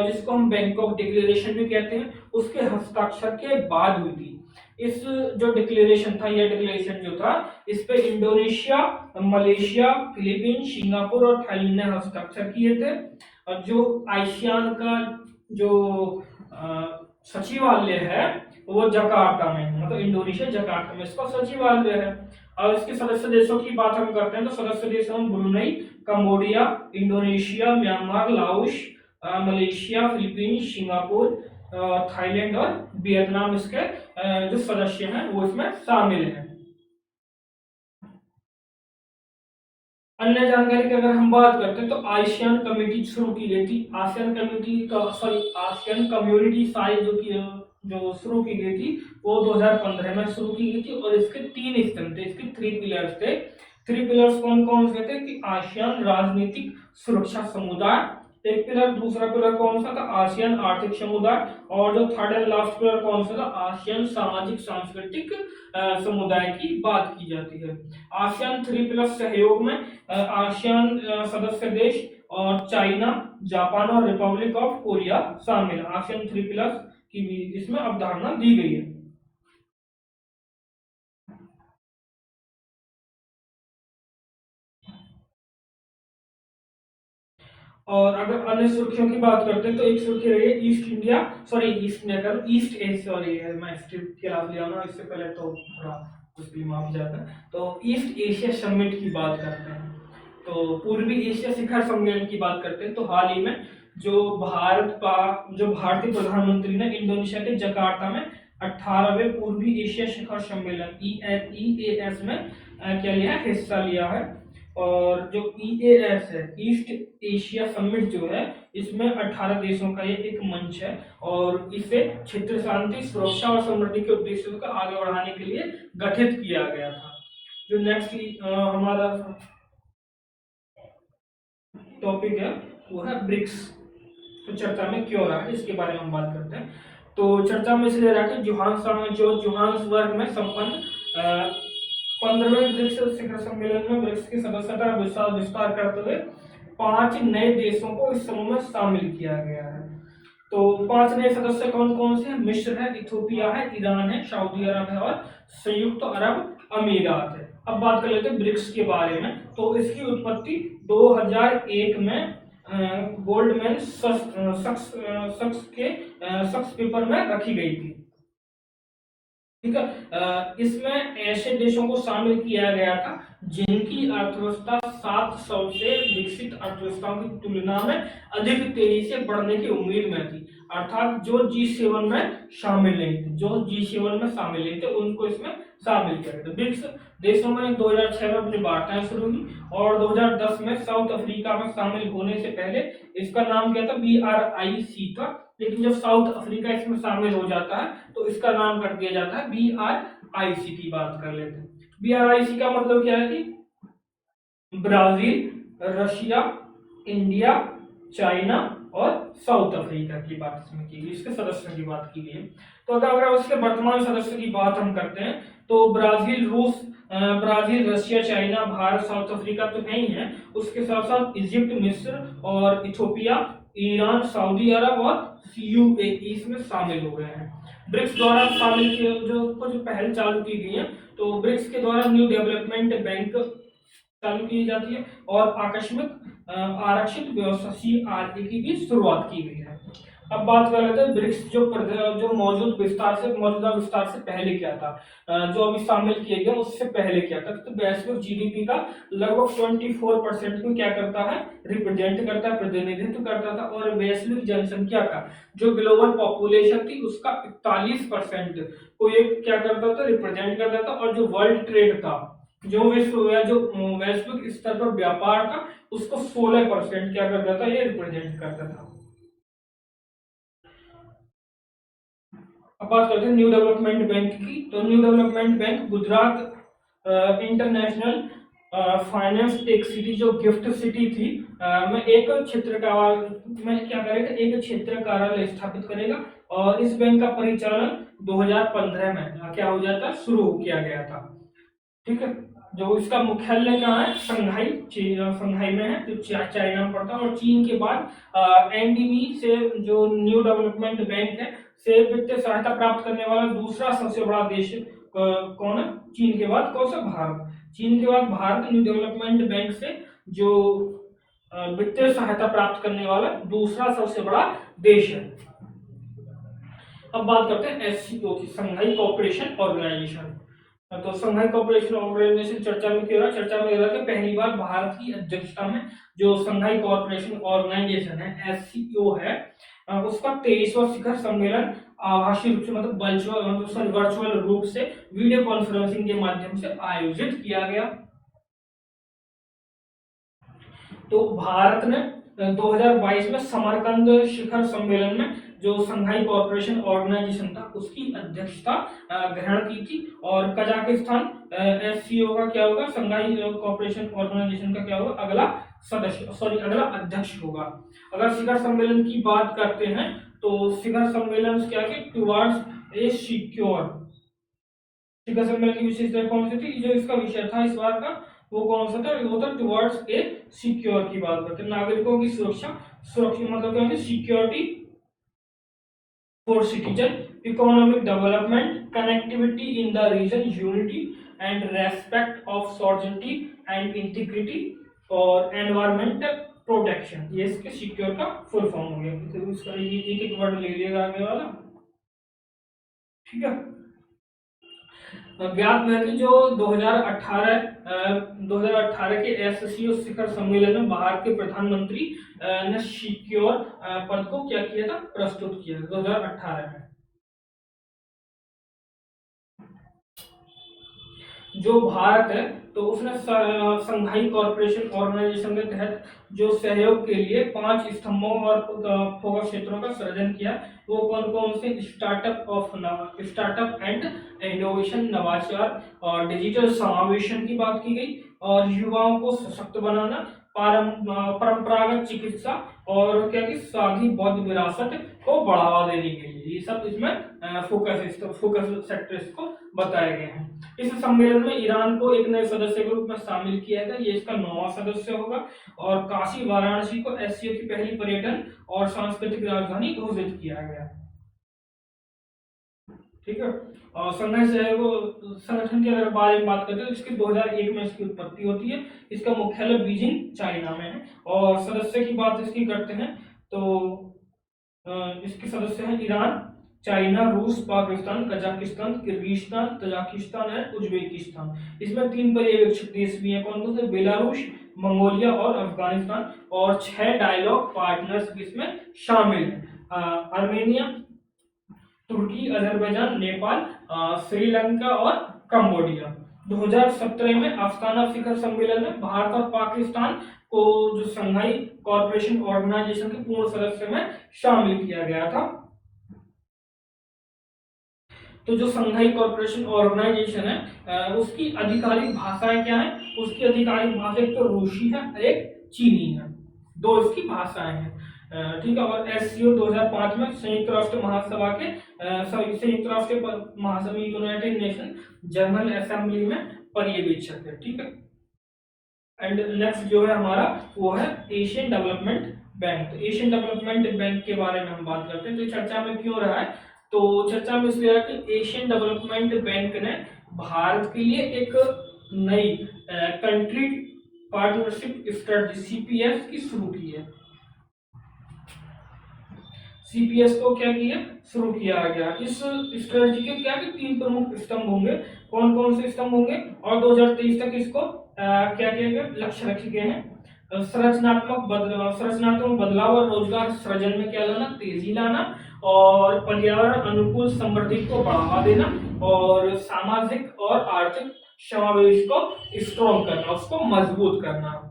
जिसको हम बैंकॉक डिक्लेरेशन भी कहते हैं, उसके हस्ताक्षर के बाद हुई थी। इस जो डिक्लेरेशन था, यह डिक्लेरेशन जो था, इस पे इंडोनेशिया, मलेशिया, फिलीपींस, सिंगापुर और थाईलैंड ने हस्ताक्षर किए थे। और जो आसियान का जो सचिवालय है वो जकार्ता में, मतलब इंडोनेशिया जकार्ता में इसका सचिवालय है। और इसके सदस्य देशों की बात हम करते हैं तो सदस्य देश हम Brunei, Cambodia, Indonesia, Myanmar, Laos, Malaysia, Philippines, Singapore, Thailand और वियतनाम इसके जो सदस्य हैं वो इसमें शामिल हैं। अन्य जानकारी की अगर हम बात करते हैं तो आसियान कमेटी शुरू की गई थी। आसियान कमेटी का आसियान कम्युनिटी साइज जो शुरू की गई थी वो 2015 में शुरू की गई थी। और इसके 3 स्तंभ थे, इसके 3 पिलर्स थे। 3 पिलर्स कौन कौन से थे कि आसियान राजनीतिक सुरक्षा समुदाय एक पिलर, दूसरा पिलर कौन सा था आसियान आर्थिक समुदाय, और जो थर्ड एंड लास्ट पिलर कौन सा था आसियान सामाजिक सांस्कृतिक समुदाय की बात की जाती है। आसियान 3 प्लस सहयोग में आसियान सदस्य देश और चाइना, जापान और रिपब्लिक ऑफ कोरिया शामिल। आसियान 3 प्लस की भी इसमें अवधारणा दी गई है। और अगर अन्य सुर्खियों की बात करते हैं तो एक सुर्खी रही है east India, sorry east India का ईस्ट एशिया, सॉरी मैं स्क्रिप्ट के खिलाफ लिया ना, इससे पहले तो थोड़ा उसके लिए माफी चाहता है। तो ईस्ट एशिया समिट की बात करते हैं, तो पूर्वी एशिया शिखर सम्मेलन की बात करते हैं। तो हाल ही में जो भारतीय प्रधानमंत्री ने इंडोनेशिया के जकार्ता में 18वें पूर्वी एशिया शिखर सम्मेलन EAS में क्या लिया है, हिस्सा लिया है। और जो EAS है, ईस्ट एशिया समिट जो है, इसमें 18 देशों का ये एक मंच है और इसे क्षेत्र शांति, सुरक्षा और समृद्धि के उद्देश्यों को आगे बढ़ाने के लिए गठित किया गया था। जो नेक्स्ट हमारा टॉपिक है वो है ब्रिक्स। तो चर्चा में क्यों रहा है इसके बारे में हम बात करते हैं। तो चर्चा में इसलिए रहा कि जोहान्सबर्ग में संपन्न 15वें ब्रिक्स शिखर सम्मेलन में ब्रिक्स की सदस्यता विस्तार करते हुए 5 नए देशों को इस समूह में शामिल किया गया है। तो 5 नए सदस्य कौन कौन से हैं? मिस्र है, इथोपिया है, ईरान है, सऊदी अरब है और संयुक्त अरब अमीरात है। अब बात कर लेते हैं ब्रिक्स के बारे में। तो इसकी उत्पत्ति 2001 में गोल्डमैन सक्स पेपर में रखी गई थी। ठीक है, इसमें ऐसे देशों को शामिल किया गया था जिनकी अर्थव्यवस्था 7 सबसे विकसित अर्थव्यवस्थाओं की तुलना में अधिक तेजी से बढ़ने की उम्मीद में थी। अर्थात जो G7 में शामिल नहीं थे, उनको इसमें शामिल किया गया। ब्रिक्स देशों में 2006 में अपनी वार्ताएं शुरू हुई और 2010 में साउथ अफ्रीका में शामिल होने से पहले इसका नाम क्या था, BRIC था। लेकिन जब साउथ अफ्रीका इसमें शामिल हो जाता है तो इसका नाम कर दिया जाता है BRIC की बात कर लेते हैं। BRIC का मतलब क्या है कि ब्राजील, रशिया, इंडिया, चाइना और साउथ अफ्रीका की बात इसमें की गई, इसके सदस्यों की बात की गई है। तो अगर उसके वर्तमान सदस्य की बात हम करते हैं तो Brazil, Russia, China, Bharat, south Africa तो है ही है, उसके साथ साथ इजिप्ट, मिस्र और इथोपिया, ईरान, सऊदी अरब और UAE इसमें शामिल हो गए हैं। ब्रिक्स द्वारा शामिल किए जो कुछ पहल चालू की गई है, तो ब्रिक्स के द्वारा न्यू डेवलपमेंट बैंक चालू की जाती है और आकस्मिक आरक्षित व्यवस्था CRA की भी शुरुआत की गई है। अब बात कर लेते हैं ब्रिक्स जो मौजूदा विस्तार से पहले क्या था, जो अभी शामिल किए गए उससे पहले क्या था। तो वैश्विक GDP का लगभग 24% को क्या करता है, रिप्रेजेंट करता है, प्रतिनिधित्व करता था। और वैश्विक जनसंख्या का जो ग्लोबल पॉपुलेशन थी उसका 41% को ये क्या करता था, रिप्रेजेंट करता था। और जो वर्ल्ड ट्रेड था, जो वैश्विक स्तर पर व्यापार था, उसको 16% क्या करता था, ये रिप्रेजेंट करता था। अब बात करते हैं न्यू डेवलपमेंट बैंक की। तो new development bank Gujarat international finance tech city जो गिफ्ट सिटी थी में एक क्षेत्र कार्यालय स्थापित करेगा और इस बैंक का परिचालन 2015 में क्या हो जाता, शुरू किया गया था। ठीक है, जो इसका मुख्यालय कहाँ है, शंघाई में है, जो चाइना में पड़ता है। और चीन के बाद एनडीबी से, जो न्यू डेवलपमेंट बैंक है, से वित्तीय सहायता प्राप्त करने वाला दूसरा सबसे बड़ा देश कौन है, चीन के बाद कौन सा, भारत। चीन के बाद भारत न्यू डेवलपमेंट बैंक से जो वित्तीय सहायता प्राप्त करने वाला दूसरा सबसे बड़ा देश है। अब बात करते हैं एससीओ की, शंघाई कोऑपरेशन ऑर्गेनाइजेशन। तो शंघाई कोऑपरेशन ऑर्गेनाइजेशन चर्चा में क्यों रहा, चर्चा में रहा कि पहली बार भारत की अध्यक्षता में जो शंघाई कोऑपरेशन ऑर्गेनाइजेशन है, एससीओ है, उसका 23वां शिखर सम्मेलन आभासी रूप से, मतलब वर्चुअल रूप से वीडियो कॉन्फ्रेंसिंग के माध्यम से आयोजित किया गया। तो भारत ने 2022 में समरकंद शिखर सम्मेलन में जो शंघाई कोऑपरेशन ऑर्गेनाइजेशन था उसकी अध्यक्षता ग्रहण की थी। और कजाकिस्तान एससीओ का क्या होगा, शंघाई कोऑपरेशन ऑर्गेनाइजेशन का क्या होगा, अगला अध्यक्ष होगा। अगर शिखर सम्मेलन की बात करते हैं तो शिखर सम्मेलन क्या है, टुवर्ड्स ए सिक्योर। शिखर सम्मेलन की विशेषता कौन सी थी, जो इसका विषय था इस बार का, वो कौन सा था, वो था टुवर्ड्स ए सिक्योर की बात करते हैं, नागरिकों की सुरक्षा मतलब क्या होती है, security for citizen, economic development, connectivity in the region, unity and respect of sovereignty and integrity और एनवायरमेंटल प्रोटेक्शन। ये इसके सिक्योर का फुल फॉर्म हो गया। तो इसका एक वर्ड ले लिएगा आगे वाला, ठीक है। ज्ञात है कि जो 2018 के एससीओ शिखर सम्मेलन में भारत के प्रधानमंत्री ने सिक्योर पद को क्या किया था, प्रस्तुत किया 2018 में। जो भारत है तो उसने शंघाई कॉर्पोरेशन ऑर्गेनाइजेशन के तहत जो सहयोग के लिए 5 स्तंभों और फोकस क्षेत्रों का सृजन किया। वो कौन कौन से, स्टार्टअप एंड इनोवेशन, नवाचार और डिजिटल समावेशन की बात की गई, और युवाओं को सशक्त बनाना, परंपरागत चिकित्सा और क्या कि सादी बौद्ध विरासत को बढ़ावा देने के लिए, ये सब इसमें फोकस सेक्टर्स को बताए गए हैं। इस सम्मेलन में ईरान को एक नए सदस्य के रूप में शामिल किया गया, ये इसका 9वां सदस्य होगा। और काशी वाराणसी को एससीओ की पहली पर्यटन और सांस्कृतिक राजधानी घोषित किया गया, ठीक है। और शंघाई सहयोग संगठन के अगर बारे में बात करते हैं तो इसकी 2001 में इसकी उत्पत्ति होती है। इसका मुख्यालय बीजिंग चाइना में है। और सदस्य की बात इसकी करते हैं तो इसके सदस्य हैं ईरान, चाइना, रूस, पाकिस्तान, कजाकिस्तान, किर्गिस्तान, तजाकिस्तान और उज्बेकिस्तान। इसमें 3 पर्यवेक्षक देश भी हैं, कौन कौन से, बेलारूस, मंगोलिया और अफगानिस्तान। और 6 डायलॉग पार्टनर्स भी इसमें शामिल हैं, आर्मेनिया, तुर्की, अजरबैजान, नेपाल, श्रीलंका और कंबोडिया। 2017 में अस्थाना शिखर सम्मेलन में भारत और पाकिस्तान को जो शंघाई कॉर्पोरेशन ऑर्गेनाइजेशन के पूर्ण सदस्य में शामिल किया गया था। तो जो शंघाई कॉर्पोरेशन ऑर्गेनाइजेशन है उसकी आधिकारिक भाषाएं क्या है, उसकी आधिकारिक भाषा एक तो रूसी है, एक चीनी है, 2 इसकी भाषाएं हैं, ठीक है। और एससीओ 2005 में संयुक्त राष्ट्र महासभा के संयुक्त राष्ट्र महासभा, यूनाइटेड नेशन जनरल असेंबली में पर्यवेक्षक है, ठीक है। एंड नेक्स्ट जो है हमारा वो है एशियन डेवलपमेंट बैंक। तो एशियन डेवलपमेंट बैंक के बारे में हम बात करते हैं। तो चर्चा में क्यों रहा है, तो चर्चा में इसलिए रहा कि एशियन डेवलपमेंट बैंक ने भारत के लिए एक नई कंट्री पार्टनरशिप स्ट्रेटजी सीपीएस की शुरू की है। सीपीएस को क्या किया, शुरू किया गया। इस स्ट्रेटजी के क्या कि 3 प्रमुख स्तंभ होंगे, कौन कौन से स्तंभ होंगे, और 2023 तक इसको क्या किया गया, लक्ष्य रखे गए हैं। संरचनात्मक बदलाव और रोजगार सृजन में क्या लाना, तेजी लाना, और पर्यावरण अनुकूल समृद्धि को बढ़ावा देना, और सामाजिक और आर्थिक समावेश को स्ट्रॉन्ग करना, उसको मजबूत करना।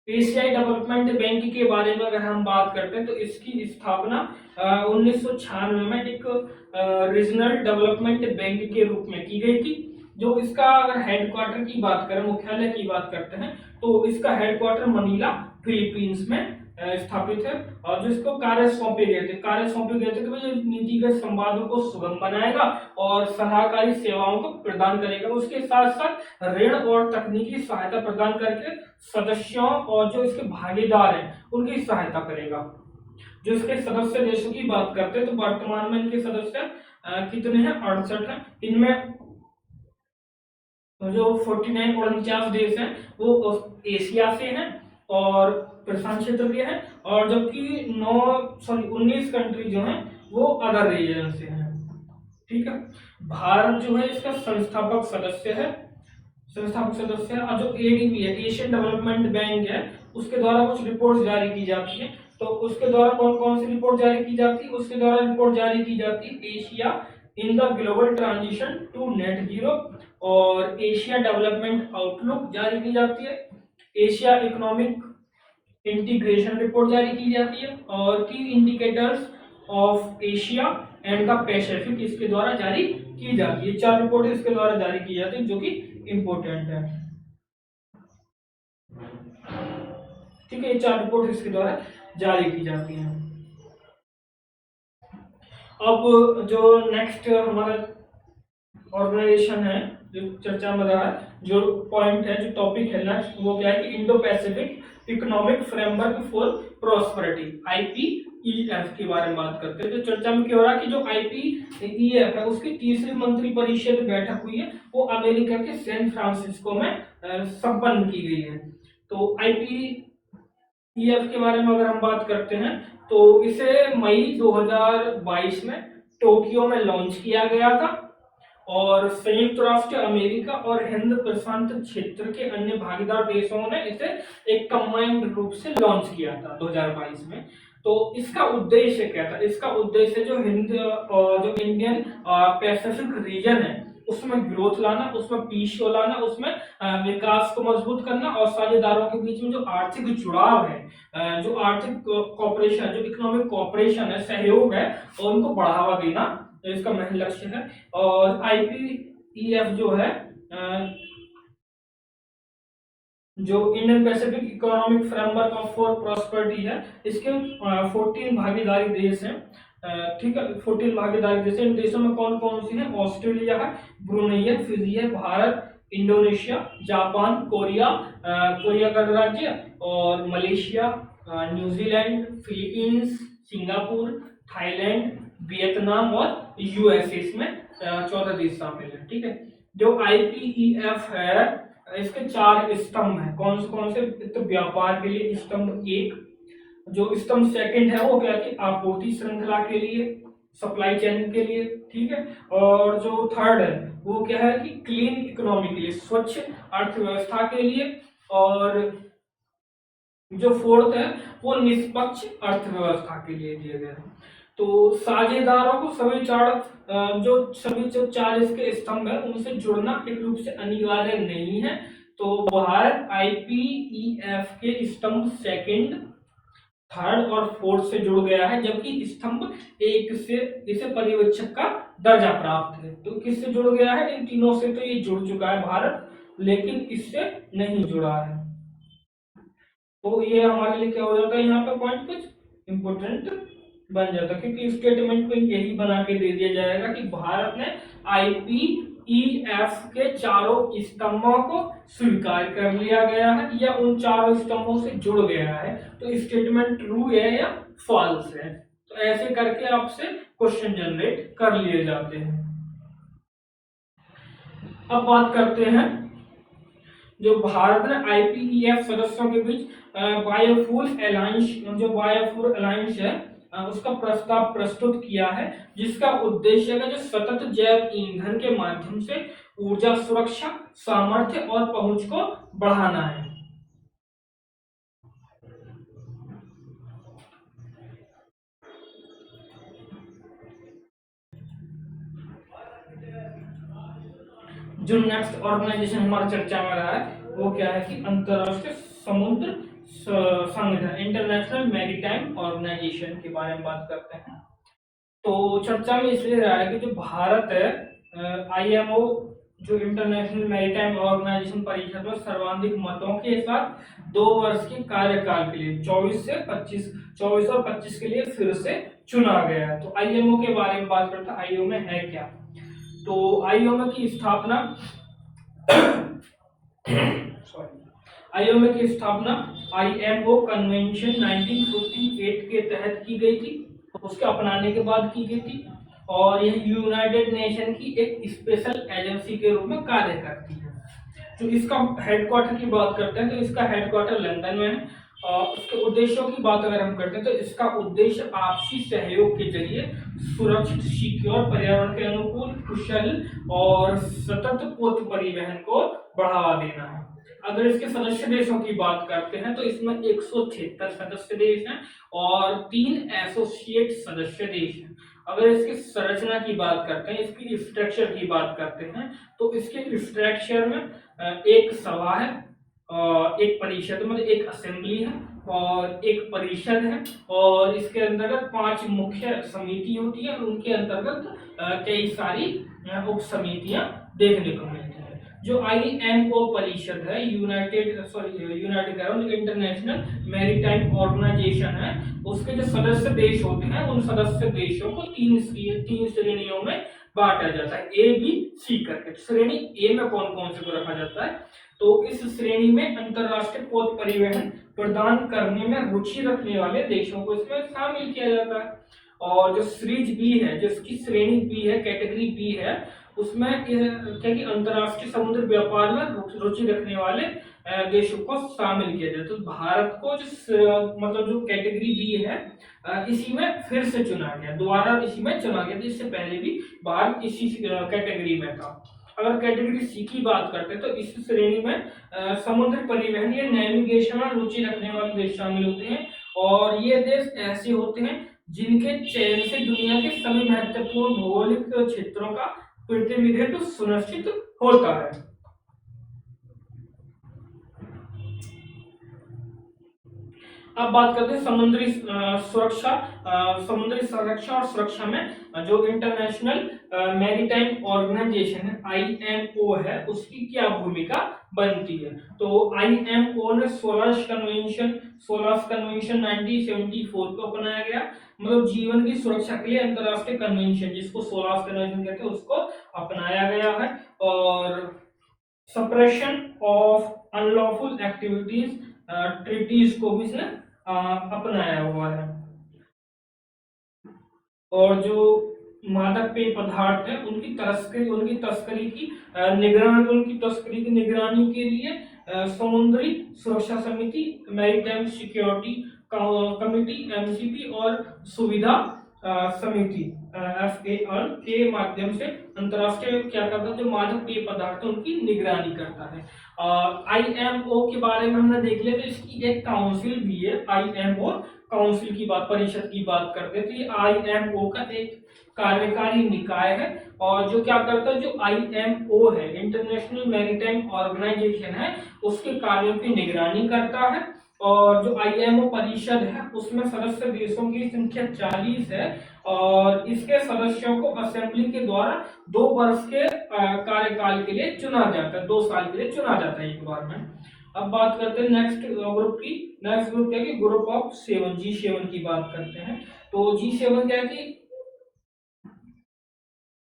एशियाई डेवलपमेंट बैंक के बारे में अगर हम बात करते हैं तो इसकी स्थापना 1996 में एक रीजनल डेवलपमेंट बैंक के रूप में की गई थी। जो इसका अगर हेडक्वार्टर की बात करें, मुख्यालय की बात करते हैं, तो इसका हेडक्वार्टर मनीला फिलीपींस में स्थापित है और जो इसको कार्य सौंपे गए थे कि भाई ये नीतिगत संवादों को सुगम बनाएगा और सलाहकारी सेवाओं को प्रदान करेगा। उसके साथ साथ ऋण और तकनीकी सहायता प्रदान करके सदस्यों और जो इसके भागीदार हैं उनकी सहायता करेगा। जो इसके सदस्य देशों की बात करते हैं तो वर्तमान में इनके सदस्य कितने हैं? 68 हैं। इनमें जो 49 देश हैं वो एशिया से हैं और प्रशांत क्षेत्र के हैं, और जबकि 19 कंट्री जो हैं वो अदर रीजन से हैं। ठीक है, भारत जो है इसका संस्थापक सदस्य है और जो एडीबी है, एशियन डेवलपमेंट बैंक है, उसके द्वारा कुछ रिपोर्ट जारी की जाती है। तो उसके द्वारा कौन कौन सी रिपोर्ट जारी की जाती है? उसके द्वारा रिपोर्ट जारी की जाती है Asia in the global transition to net zero, और एशिया डेवलपमेंट आउटलुक जारी की जाती है, एशिया इकोनॉमिक इंटीग्रेशन रिपोर्ट जारी की जाती है, और की indicators of Asia and the Pacific इसके द्वारा जारी की जाती है। 4 रिपोर्ट इसके द्वारा जारी की जाती है जो कि इंपॉर्टेंट है। ठीक है, ये 4 रिपोर्ट इसके द्वारा जारी की जाती हैं। अब जो नेक्स्ट हमारा ऑर्गेनाइजेशन है जो चर्चा में रहा है, जो पॉइंट है, जो टॉपिक है नेक्स्ट, वो क्या है कि Indo Pacific economic framework for prosperity, IPEF के बारे में बात करते हैं। तो चर्चा में क्या हो रहा है कि जो IPEF है उसकी तीसरी मंत्री परिषद बैठक हुई है, वो अमेरिका के सैन फ्रांसिस्को में संपन्न की गई है। तो IPEF के बारे में अगर हम बात करते हैं तो इसे मई 2022 में टोक्यो में लॉन्च किया गया था, और संयुक्त राष्ट्र अमेरिका और हिंद प्रशांत क्षेत्र के अन्य भागीदार देशों ने इसे एक कंबाइंड रूप से लॉन्च किया था 2022 में। तो इसका उद्देश्य क्या था? इसका उद्देश्य जो जो इंडियन पैसिफिक रीजन है उसमें ग्रोथ लाना, उसमें पीस लाना, उसमें विकास को मजबूत करना, और साझेदारों के बीच में जो आर्थिक जुड़ाव है, जो आर्थिक कॉपरेशन, जो इकोनॉमिक कॉपरेशन है, सहयोग है, और उनको बढ़ावा देना इसका मुख्य लक्ष्य है। और IPEF जो है जो Indian Pacific economic framework of for prosperity है, इसके 14 भागीदारी देश हैं। ठीक है, 14 भागीदारी देश हैं। इन देशों में कौन कौन सी हैं? ऑस्ट्रेलिया है, ब्रुनेई है, फिजी है, भारत, इंडोनेशिया, जापान, कोरिया गणराज्य, और Malaysia, New Zealand, Philippines, Singapore, Thailand, Vietnam और USA, इसमें 14 देश शामिल है। ठीक है, जो IPEF है इसके 4 स्तंभ हैं। कौन से? तो व्यापार के लिए स्तंभ 1, जो स्तंभ सेकंड है वो क्या कि आपूर्ति श्रृंखला के लिए, सप्लाई चेन के लिए। ठीक है, और जो थर्ड है वो क्या है कि क्लीन इकोनॉमी के लिए, स्वच्छ अर्थव्यवस्था के लिए, और जो फोर्थ है वो निष्पक्ष अर्थव्यवस्था के लिए दिए गए हैं। तो साझेदारों को सभी जो 4 इसके स्तंभ है उनसे जुड़ना एक रूप से अनिवार्य नहीं है। तो भारत IPEF के स्तंभ सेकंड, थर्ड और फोर्थ से जुड़ गया है, जबकि स्तंभ 1 से इसे पर्यवेक्षक का दर्जा प्राप्त है। तो किससे जुड़ गया है? इन तीनों से तो ये जुड़ चुका है भारत, लेकिन इससे नहीं जुड़ा है। तो ये हमारे लिए क्या हो जाता है, यहाँ पे पॉइंट कुछ इंपोर्टेंट बन जाता है, क्योंकि स्टेटमेंट में यही बना के दे दिया जाएगा कि भारत ने IPEF के 4 स्तंभों को स्वीकार कर लिया गया है या उन 4 स्तंभों से जुड़ गया है। तो स्टेटमेंट ट्रू है या फॉल्स है। तो ऐसे करके आपसे क्वेश्चन जनरेट कर लिए जाते हैं। अब बात करते हैं जो भारत ने IPEF सदस्यों के बीच बायोफ्यूल अलायंस है उसका प्रस्ताव प्रस्तुत किया है, जिसका उद्देश्य है जो सतत जैव ईंधन के माध्यम से ऊर्जा सुरक्षा, सामर्थ्य और पहुंच को बढ़ाना है। जो नेक्स्ट ऑर्गेनाइजेशन हमारा चर्चा में रहा है वो क्या है कि अंतरराष्ट्रीय समुद्र संगठन, इंटरनेशनल मैरीटाइम ऑर्गेनाइजेशन के बारे में बात करते हैं। तो चर्चा में इसलिए रहा है कि जो भारत है IMO जो इंटरनेशनल मैरीटाइम ऑर्गेनाइजेशन परिषद में सर्वाधिक मतों के साथ 2 वर्ष के कार्यकाल के लिए 24 और 25 के लिए फिर से चुना गया है। तो आईएमओ के बारे में बात करते हैं, आईएमओ में है क्या। तो आईएमओ की स्थापना आईएमओ की स्थापना आईएमओ कन्वेंशन 1958 के तहत की गई थी, उसके अपनाने के बाद की गई थी, और यह यूनाइटेड नेशन की एक स्पेशल एजेंसी के रूप में कार्य करती है। जो इसका हेडक्वार्टर की बात करते हैं तो इसका हेडक्वार्टर लंदन में है। और उसके उद्देश्यों की बात अगर हम करते हैं तो इसका उद्देश्य आपसी सहयोग के जरिए सुरक्षित, सिक्योर, पर्यावरण के अनुकूल, कुशल और सतत पथ परिवहन को बढ़ावा देना है। अगर इसके सदस्य देशों की बात करते हैं तो इसमें 176 सदस्य देश हैं और 3 एसोसिएट सदस्य देश हैं। अगर इसकी संरचना की बात करते हैं, इसकी स्ट्रक्चर की बात करते हैं तो इसके स्ट्रक्चर में एक सभा है, एक परिषद मतलब एक असेंबली है और एक परिषद है, और इसके अंतर्गत 5 मुख्य समिति होती है, उनके अंतर्गत कई सारी उप समितियां देखने को मिलती है। जो आईएमओ परिषद है, यूनाइटेड इंटरनेशनल मैरीटाइम ऑर्गेनाइजेशन है, उसके जो सदस्य देश होते हैं उन सदस्य देशों को तीन श्रेणियों में बांटा जाता है, ए बी सी करके। श्रेणी ए में कौन कौन से को रखा जाता है, तो इस श्रेणी में अंतरराष्ट्रीय पथ परिवहन प्रदान करने में रुचि रखने वाले देशों को इसमें शामिल किया जाता है। और जो सीरीज बी है, जिसकी श्रेणी बी है, कैटेगरी बी है, उसमें क्या कि अंतरराष्ट्रीय समुद्र व्यापार में रुचि रखने वाले देशों को शामिल किया जाए। तो भारत को मतलब जो कैटेगरी बी है इसी में फिर से चुना गया, दोबारा इसी में चुना गया। इससे पहले भी भारत इसी कैटेगरी में था। अगर कैटेगरी सी की बात करते हैं तो इस श्रेणी में समुद्र परिवहन या नेविगेशन में रुचि रखने वाले देश शामिल होते हैं, और ये देश ऐसे होते हैं जिनके चयन से दुनिया के सभी महत्वपूर्ण भौगोलिक क्षेत्रों का प्रतिनिधित्व सुनिश्चित होता है। अब बात करते हैं समुद्री सुरक्षा, समुद्री संरक्षण और सुरक्षा में जो इंटरनेशनल मैरीटाइम ऑर्गेनाइजेशन है आईएमओ है, उसकी क्या भूमिका बनती है। तो आईएमओ ने 16 कन्वेंशन 1974 को अपनाया गया, मतलब जीवन की सुरक्षा के लिए अंतरराष्ट्रीय कन्वेंशन, जिसको 16 कन्वेंशन कहते हैं, उसको अपनाया गया है। और suppression of unlawful activities treaties को भी इसने अपनाया हुआ है। और जो मादक पेय पदार्थ है उनकी तस्करी की निगरानी के लिए समुद्री सुरक्षा समिति, मैरीटाइम सिक्योरिटी कमिटी एमसीपी और सुविधा समिति FAL के माध्यम से अंतरराष्ट्रीय क्या करता है, जो मादक पेय पदार्थ उनकी निगरानी करता है। आईएमओ के बारे में हमने देख लिया, तो इसकी एक काउंसिल भी है। आईएमओ काउंसिल की बात, परिषद की बात करते हैं तो ये आईएमओ का एक कार्यकारी निकाय है, और जो क्या करता है, जो आईएमओ है, इंटरनेशनल मैरीटाइम ऑर्गेनाइजेशन है, उसके कार्यों की निगरानी करता है। और जो आईएमओ परिषद है उसमें सदस्य देशों की संख्या 40 है, और इसके सदस्यों को असेंबली के द्वारा 2 वर्ष के कार्यकाल के लिए चुना जाता है, 2 साल के लिए चुना जाता है एक बार में। अब बात करते हैं नेक्स्ट ग्रुप की। नेक्स्ट ग्रुप क्या है, ग्रुप ऑफ 7, G7 की बात करते हैं। तो G7 क्या है कि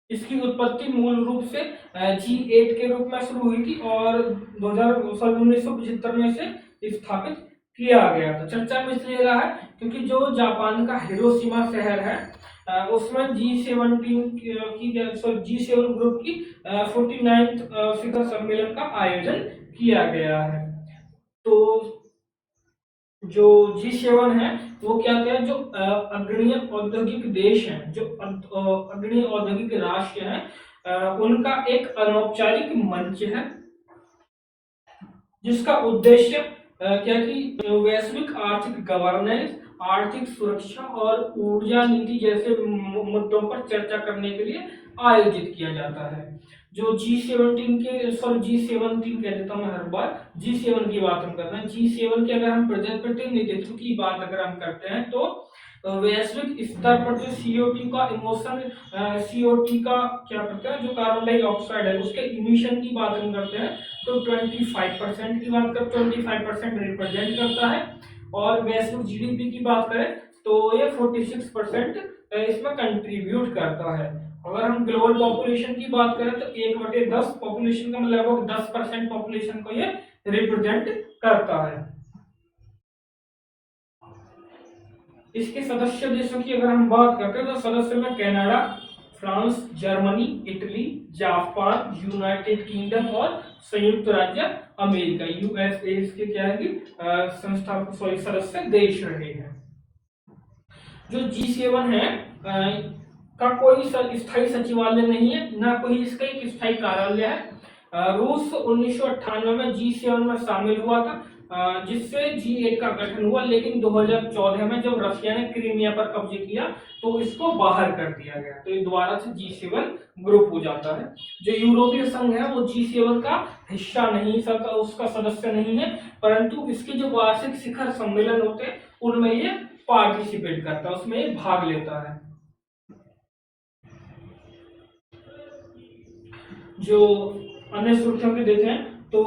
इसकी उत्पत्ति मूल रूप से G8 के रूप में शुरू हुई थी और 1975 में से स्थापित किया गया था। चर्चा में इसलिए रहा है क्योंकि जो जापान का हिरोशिमा शहर है उसमें G7 ग्रुप की 49th शिखर सम्मेलन का आयोजन किया गया है। तो जो G7 है वो क्या क्या, जो अग्रणीय औद्योगिक देश हैं, जो अग्रणीय औद्योगिक राष्ट्र हैं, उनका एक अनौपचारिक मंच है जिसका उद्देश्य क्या कि वैश्विक आर्थिक गवर्नेंस, आर्थिक सुरक्षा और ऊर्जा नीति जैसे मुद्दों पर चर्चा करने के लिए आयोजित किया जाता है। जो G17 कह देता हूँ मैं हर बार, G7 की बात हम करते हैं। G7 के अगर हम प्रतिनिधित्व की बात अगर हम करते हैं तो वैश्विक स्तर पर जो सीओटी का क्या करते हैं, जो कार्बन डाइऑक्साइड है उसके इमिशन की बात हम करते हैं तो 25% की बात करते हैं, 25% रिप्रेजेंट करता है। और वैश्विक जीडीपी की बात करें तो ये 46% इसमें कंट्रीब्यूट करता है। अगर हम ग्लोबल पॉपुलेशन की बात करें तो 1/10 पॉपुलेशन का मतलब लगभग 10% पॉपुलेशन को ये रिप्रेजेंट करता है। इसके सदस्य देशों की अगर हम बात करते हैं तो सदस्य में Canada, France, Germany, Italy, Japan, United kingdom और संयुक्त राज्य अमेरिका, यूएसए इसके क्या है कि सदस्य देश रहे हैं। जो G7 है का कोई स्थायी सचिवालय नहीं है, ना कोई इसका एक स्थायी कार्यालय है। रूस 1998 में G7 में शामिल हुआ था, जिससे G8 का गठन हुआ, लेकिन 2014 में जब रशिया ने क्रीमिया पर कब्जे किया तो इसको बाहर कर दिया गया, तो ये दोबारा से G7 ग्रुप हो जाता है। जो यूरोपीय संघ है वो G7 का हिस्सा नहीं, उसका सदस्य नहीं है, परंतु इसके जो वार्षिक शिखर सम्मेलन होते हैं उनमें ये पार्टिसिपेट करता है, उसमें ये भाग लेता है। जो अन्य सुर्खियों के देखें तो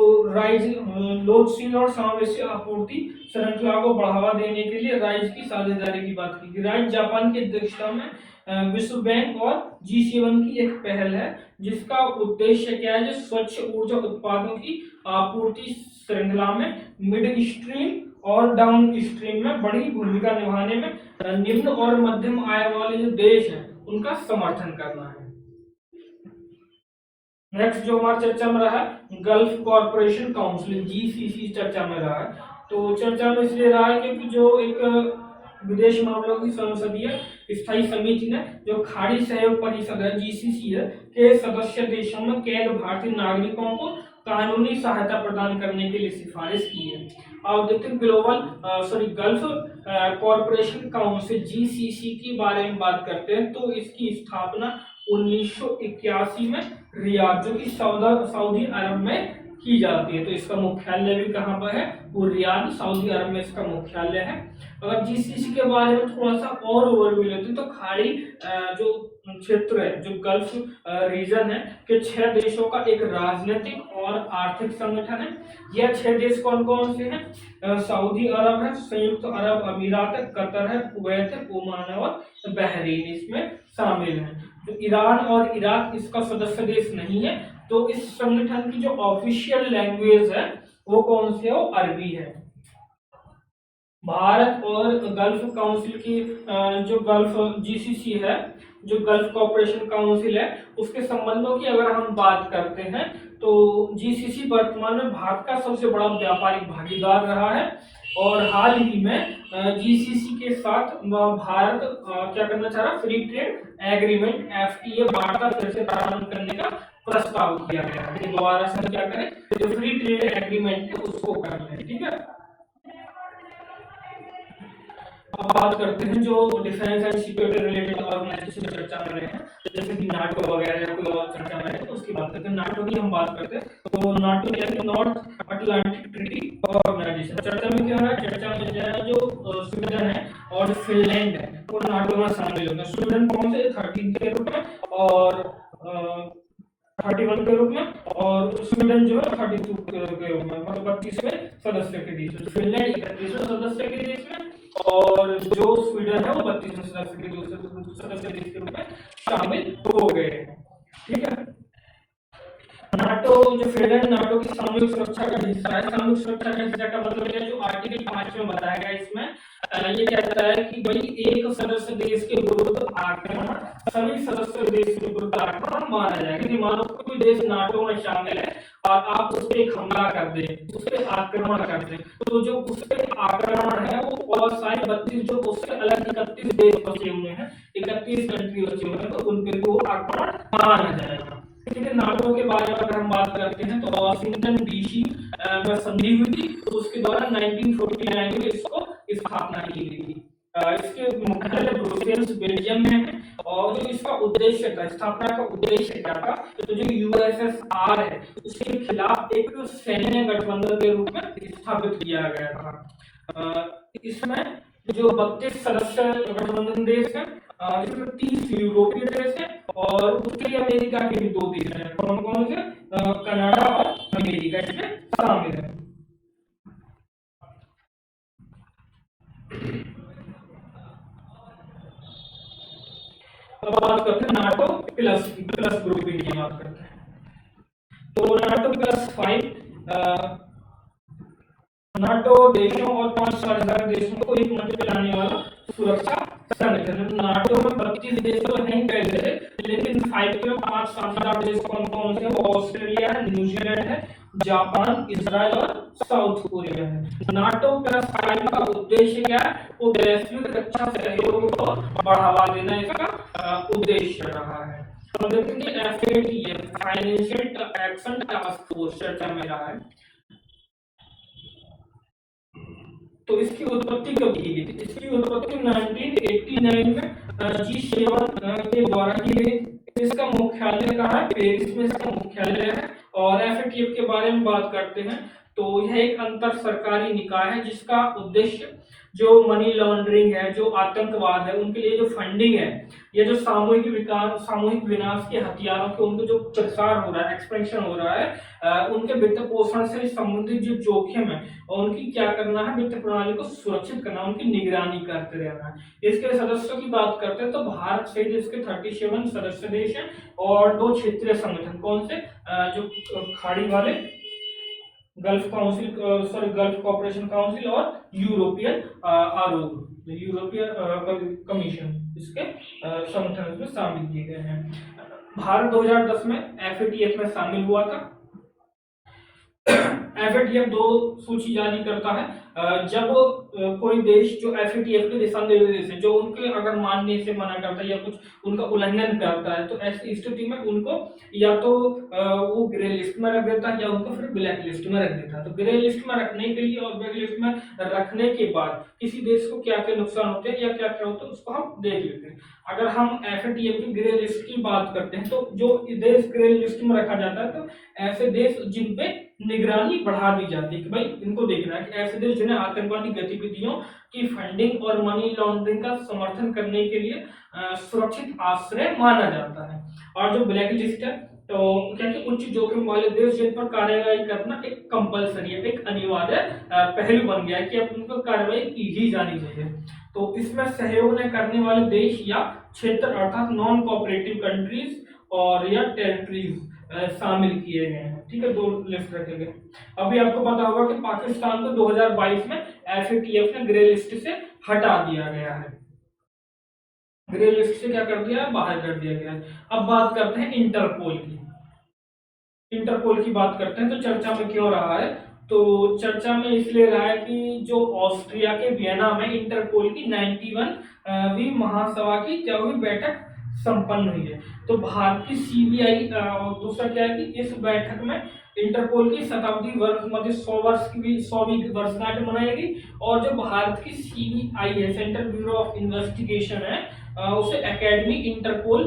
लोचशील और समावेशी आपूर्ति श्रृंखला को बढ़ावा देने के लिए राइज की साझेदारी की बात की। राइज जापान की अध्यक्षता में विश्व बैंक और G7 की एक पहल है, जिसका उद्देश्य क्या है, जो स्वच्छ ऊर्जा उत्पादों की आपूर्ति श्रृंखला में मिड स्ट्रीम और डाउन स्ट्रीम में बड़ी भूमिका निभाने में निम्न और मध्यम आय वाले जो देश हैं उनका समर्थन करना है। नेक्स्ट जो हमारा चर्चा में रहा है गल्फ कॉर्पोरेशन काउंसिल, GCC चर्चा में रहा है। तो चर्चा में इसलिए रहा है क्योंकि जो एक विदेश मामलों की संसदीय स्थायी समिति ने जो खाड़ी सहयोग परिषद है GCC है के सदस्य देशों में कैद भारतीय नागरिकों को कानूनी सहायता प्रदान करने के लिए सिफारिश की है। अब देखते हैं गल्फ कॉर्पोरेशन काउंसिल GCC के बारे में बात करते हैं तो इसकी स्थापना 1981 में रियाद जो कि सऊदी अरब में की जाती है। तो इसका मुख्यालय भी कहाँ पर है, वो रियाद सऊदी अरब में इसका मुख्यालय है। अगर GCC के बारे में थोड़ा सा और ओवरव्यू लेते हैं तो खाड़ी जो क्षेत्र है, जो गल्फ रीजन है के 6 देशों का एक राजनीतिक और आर्थिक संगठन है। यह 6 देश कौन कौन से हैं, सऊदी अरब है, संयुक्त अरब अमीरात है, कतर है, कुवैत है, ओमान और बहरीन इसमें शामिल है। जो ईरान और इराक इसका सदस्य देश नहीं है। तो इस संगठन की जो ऑफिशियल लैंग्वेज है वो कौन सी है, वो अरबी है। भारत और गल्फ काउंसिल की जो गल्फ GCC है, जो गल्फ कॉर्पोरेशन काउंसिल है, उसके संबंधों की अगर हम बात करते हैं तो GCC वर्तमान में भारत का सबसे बड़ा व्यापारिक भागीदार रहा है और हाल ही में GCC के साथ भारत क्या करना चाह रहा है, फ्री ट्रेड एग्रीमेंट FTA वार्ता फिर से प्रारंभ करने का प्रस्ताव किया गया है। दोबारा से क्या करें, जो फ्री ट्रेड एग्रीमेंट है उसको कर लें, ठीक है। अब बात करते हैं जो defence and security related organization चर्चा में रहे हैं, जैसे कि नाटो वगैरह या कोई और चर्चा में रहे तो उसकी बात करते हैं। नाटो की हम बात करते हैं तो नाटो क्या है, नॉर्थ अटलांटिक ट्रीटी ऑर्गेनाइजेशन। चर्चा में क्या है, चर्चा में जो है जो स्वीडन है और फिनलैंड है वो नाटो में शामिल होते हैं। स्वीडन कौन से 13 के रूप में और 31 के रूप में, और स्वीडन जो है 32 के रूप में, मतलब 32वें सदस्य के देश में। फिनलैंड 31वें सदस्य के देश में और जो स्वीडन है वो 32वें सदस्य देश के रूप में शामिल हो गए, ठीक है। नाटो जो फिनलैंड नाटो की सामूहिक सुरक्षा का हिस्सा है। सामूहिक सुरक्षा का हिस्सा का मतलब है जो आर्टिकल 5 में बताया गया, इसमें ये कहता है कि भाई एक सदस्य देश के विरुद्ध आक्रमण सभी सदस्य देश के विरुद्ध आक्रमण माना जाएगा। यदि मान लो कोई देश नाटो में शामिल है और आप उस पर एक हमला कर दें, उस पर आक्रमण कर दें, तो जो उस पर आक्रमण है वो और सारे 32 जो उससे अलग 31 देश बचे हुए हैं, 31 कंट्री बचे हुए हैं, तो उन पर वो आक्रमण माना जाएगा, ठीक है। नाटो के बारे में अगर हम बात करते हैं तो वाशिंगटन DC में संधि हुई थी, तो उसके द्वारा 1949 में इसको स्थापना की गई थी। इसके मुख्यालय ब्रुसेल्स बेल्जियम में है और जो इसका उद्देश्य था, स्थापना का उद्देश्य क्या था, तो जो USSR है उसके खिलाफ एक सैन्य गठबंधन के रूप में स्थापित किया गया था। इसमें जो 32 सदस्य गठबंधन देश है, जिसमें 30 यूरोपीय देश है और उत्तरी अमेरिका के भी 2 देश हैं। कौन कौन से? कनाडा और अमेरिका इसमें शामिल है। अब बात करते हैं नाटो प्लस ग्रुपिंग की बात करते हैं। तो नाटो +5 नाटो देशों और 5 साझेदार देशों को एक मंच पे लाने वाला सुरक्षा संगठन। नाटो में 32 देश तो नहीं पहले थे, लेकिन 5 के 5 साझेदार देश कौन कौन से? वो ऑस्ट्रेलिया है, न्यूजीलैंड है, जापान, इजराइल और साउथ कोरिया है। नाटो +5 का उद्देश्य क्या है? वो वैश्विक रक्षा सहयोग को बढ़ावा देना इसका उद्देश्य रहा है। तो देखेंगे FATF financial action task force चर्चा में रहा है। तो इसकी उत्पत्ति कब की गई थी? इसकी उत्पत्ति 1989 में G7 के द्वारा की गई। इसका मुख्यालय कहाँ है? पेरिस में इसका मुख्यालय है। और FATF के बारे में बात करते हैं तो यह एक अंतर सरकारी निकाय है जिसका उद्देश्य जो मनी लॉन्ड्रिंग है, जो आतंकवाद है, उनके लिए जो फंडिंग है, ये जो सामूहिक विनाश के हथियारों के उनको जो प्रसार हो रहा है, एक्सपेंशन हो रहा है, उनके वित्त पोषण से संबंधित जो जोखिम है और उनकी क्या करना है? वित्त प्रणाली को सुरक्षित करना, उनकी निगरानी करते रहना है। इसके सदस्यों की बात करते हैं तो भारत सहित इसके 37 सदस्य देश हैं और 2 क्षेत्रीय संगठन। कौन से? जो खाड़ी वाले गल्फ कॉपरेशन काउंसिल और यूरोपियन आरोप, यूरोपियन कमीशन, इसके संगठन में शामिल किए गए हैं। भारत 2010 में FATF में शामिल हुआ था। FATF 2 सूची जारी करता है जब कोई देश जो FATF के दिशा निर्देश है जो उनके अगर मानने से मना करता है या कुछ उनका उल्लंघन करता है तो ऐसी स्थिति में उनको या तो वो ग्रे लिस्ट में रख देता है या उनको फिर ब्लैक लिस्ट में रख देता है। तो ग्रे लिस्ट में रखने के लिए और ब्लैक लिस्ट में रखने के बाद किसी देश को क्या क्या नुकसान होते हैं या क्या क्या होता है उसको हम देख लेते हैं। अगर हम FATF की ग्रे लिस्ट की बात करते हैं तो जो देश ग्रे लिस्ट में रखा जाता है तो ऐसे देश जिन पे निगरानी बढ़ा दी जाती है कि भाई इनको देखना है कि ऐसे देश जिन्हें आतंकवादी गतिविधियों की फंडिंग और मनी लॉन्ड्रिंग का समर्थन करने के लिए सुरक्षित आश्रय माना जाता है। और जो ब्लैक लिस्ट है तो क्या कि उच्च जोखिम वाले देश जिन पर कार्रवाई करना एक कंपलसरी है, एक अनिवार्य पहलू बन गया है कि अब उन पर कार्रवाई की ही जानी चाहिए। तो इसमें सहयोग न करने वाले देश या क्षेत्र अर्थात नॉन कोऑपरेटिव कंट्रीज और या टेरिटरीज शामिल किए गए हैं। ठीक है, 2 लिस्ट रखे गए। अभी आपको पता होगा कि पाकिस्तान को 2022 में FATF ने ग्रे लिस्ट से हटा दिया गया है, ग्रे लिस्ट से क्या कर दिया है? बाहर कर दिया गया है। अब बात करते हैं इंटरपोल की। इंटरपोल की बात करते हैं तो चर्चा में क्यों रहा है? तो चर्चा में इसलिए रहा है कि जो ऑस्ट्रिया के वियना में इंटरपोल की 91वीं महासभा की क्या हुई? बैठक संपन्न हुई है। तो भारत की CBI दूसरा क्या है कि इस बैठक में इंटरपोल की शताब्दी वर्ष मध्य 100वीं वर्षगांठ मनाएगी और जो भारत की CBI है, सेंट्रल ब्यूरो ऑफ इन्वेस्टिगेशन है, उसे एकेडमी इंटरपोल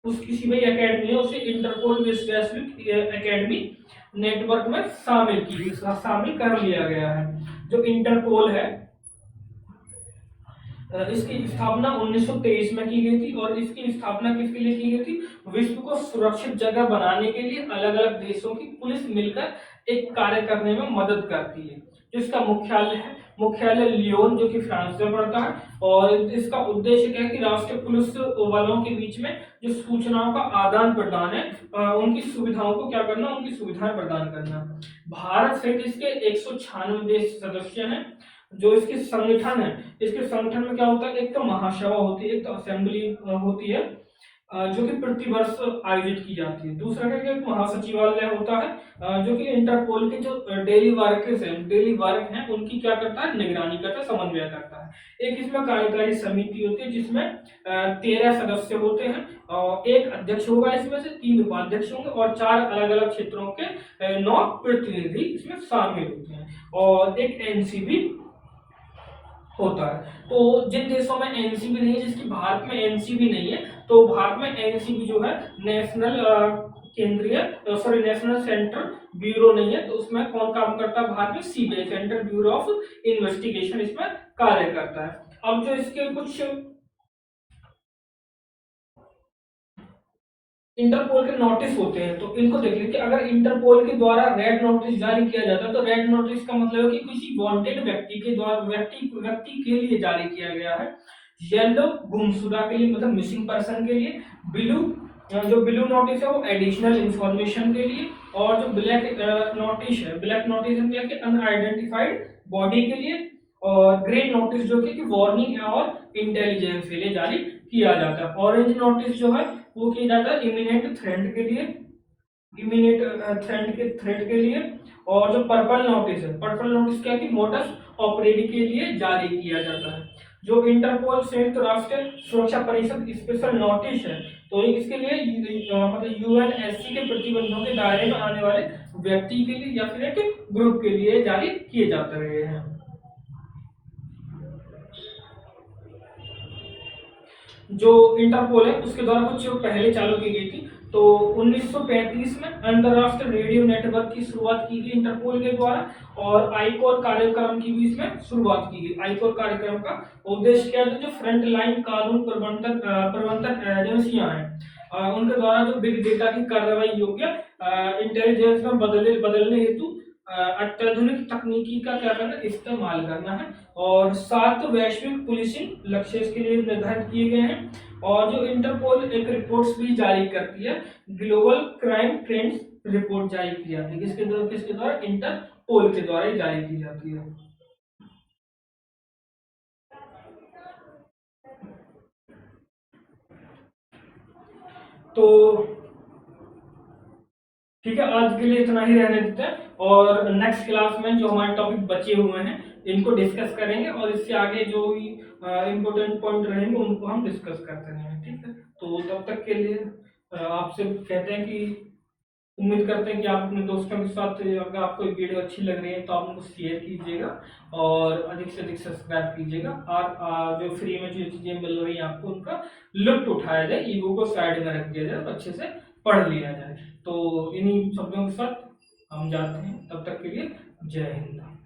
उसकी CBI एकेडमी है, उसे इंटरपोल वैश्विक एकेडमी नेटवर्क में शामिल कर लिया गया है। जो इंटरपोल है इसकी स्थापना 1923 में की गई थी और इसकी स्थापना किसके लिए की गई थी? विश्व को सुरक्षित जगह बनाने के लिए अलग अलग देशों की पुलिस मिलकर एक कार्य करने में मदद करती है। जिसका मुख्यालय लियोन जो कि फ्रांस में पड़ता है और इसका उद्देश्य क्या है कि राष्ट्रीय पुलिस बलों के बीच में जो सूचनाओं का आदान प्रदान है, उनकी सुविधाओं को क्या करना? उनकी सुविधाएं प्रदान करना। भारत सहित इसके 196 देश सदस्य हैं। जो इसके संगठन है, इसके संगठन में क्या होता है? एक तो महासभा होती है, एक तो असेंबली होती है जो कि प्रतिवर्ष आयोजित की जाती है। दूसरा क्या कि महासचिवालय होता है जो कि इंटरपोल के जो डेली वर्क हैं उनकी क्या करता है? निगरानी करता है, समन्वय करता है। एक इसमें कार्यकारी समिति होती है जिसमें 13 सदस्य होते हैं और एक अध्यक्ष होगा, इसमें से 3 उपाध्यक्ष होंगे और 4 अलग अलग क्षेत्रों के 9 प्रतिनिधि इसमें शामिल होते हैं और एक NCB होता है। तो जिन देशों में NCB नहीं है, जिसकी भारत में NCB नहीं है, तो भारत में NCB जो है नेशनल केंद्रीय सॉरी नेशनल सेंट्रल ब्यूरो नहीं है, तो उसमें कौन काम करता है भारत में? CBI, central bureau of investigation इसमें कार्य करता है। अब जो इसके कुछ इंटरपोल के नोटिस होते हैं, तो इनको देख लीजिए। अगर इंटरपोल के द्वारा रेड नोटिस जारी किया जाता है, तो रेड नोटिस का मतलब है कि किसी वांटेड व्यक्ति के द्वारा व्यक्ति के लिए जारी किया गया है। येलो गुमशुदा के लिए, मतलब मिसिंग पर्सन के लिए। ब्लू, जो ब्लू नोटिस है वो एडिशनल इंफॉर्मेशन के लिए। और जो ब्लैक नोटिस है, ब्लैक नोटिस है कि अनआइडेंटिफाइड बॉडी के लिए। और ग्रीन नोटिस जो कि वार्निंग और इंटेलिजेंस के लिए जारी किया जाता है। ऑरेंज नोटिस जो है वो किया जाता है इमिनेंट थ्रेट के लिए, इमिनेंट थ्रेट के लिए। और जो पर्पल नोटिस है, पर्पल नोटिस क्या है कि मोडस ऑपरेंडी के लिए जारी किया जाता है। जो इंटरपोल संयुक्त राष्ट्र सुरक्षा परिषद स्पेशल नोटिस है, तो ये किसके लिए? मतलब यूएनएससी के प्रतिबंधों के दायरे में आने वाले व्यक्ति के लिए या फिर एक ग्रुप के लिए जारी किए जाते रहे हैं। जो इंटरपोल है उसके द्वारा कुछ पहले चालू की गई थी। तो 1935 में अंतरराष्ट्रीय रेडियो नेटवर्क की शुरुआत की गई इंटरपोल के द्वारा। और आईकोर कार्यक्रम की भी इसमें शुरुआत की गई। आईकोर कार्यक्रम का उद्देश्य क्या है? जो फ्रंट लाइन कानून प्रबंधन एजेंसियां हैं उनके द्वारा जो बिग डेटा की कार्रवाई योग्य इंटेलिजेंस में बदलने हेतु अत्याधुनिक तकनीकी का क्या करना? इस्तेमाल करना है। और 7 वैश्विक पुलिसिंग लक्ष्य इसके लिए निर्धारित किए गए हैं। और जो इंटरपोल एक रिपोर्ट्स भी जारी करती है, ग्लोबल क्राइम ट्रेंड्स रिपोर्ट जारी की जाती है। किसके द्वारा? इंटरपोल के द्वारा ही जारी की जाती है। तो ठीक है, आज के लिए इतना ही रहने देते हैं। और नेक्स्ट क्लास में जो हमारे टॉपिक बचे हुए हैं इनको डिस्कस करेंगे, और इससे आगे जो भी इम्पोर्टेंट पॉइंट रहेंगे उनको हम डिस्कस करते रहेंगे। ठीक है, तो तब तक के लिए आपसे कहते हैं कि उम्मीद करते हैं कि आप अपने दोस्तों के साथ, अगर आपको वीडियो अच्छी लग रही है तो आप उनको शेयर कीजिएगा और अधिक से अधिक सब्सक्राइब कीजिएगा। और जो फ्री में जो चीजें मिल रही हैं आपको उनका लुत्फ उठाया जाए, ईगो को साइड में रख दिया जाए, अच्छे से पढ़ लिया जाए। तो इन्हीं शब्दों के साथ हम जाते हैं, तब तक के लिए जय हिंद।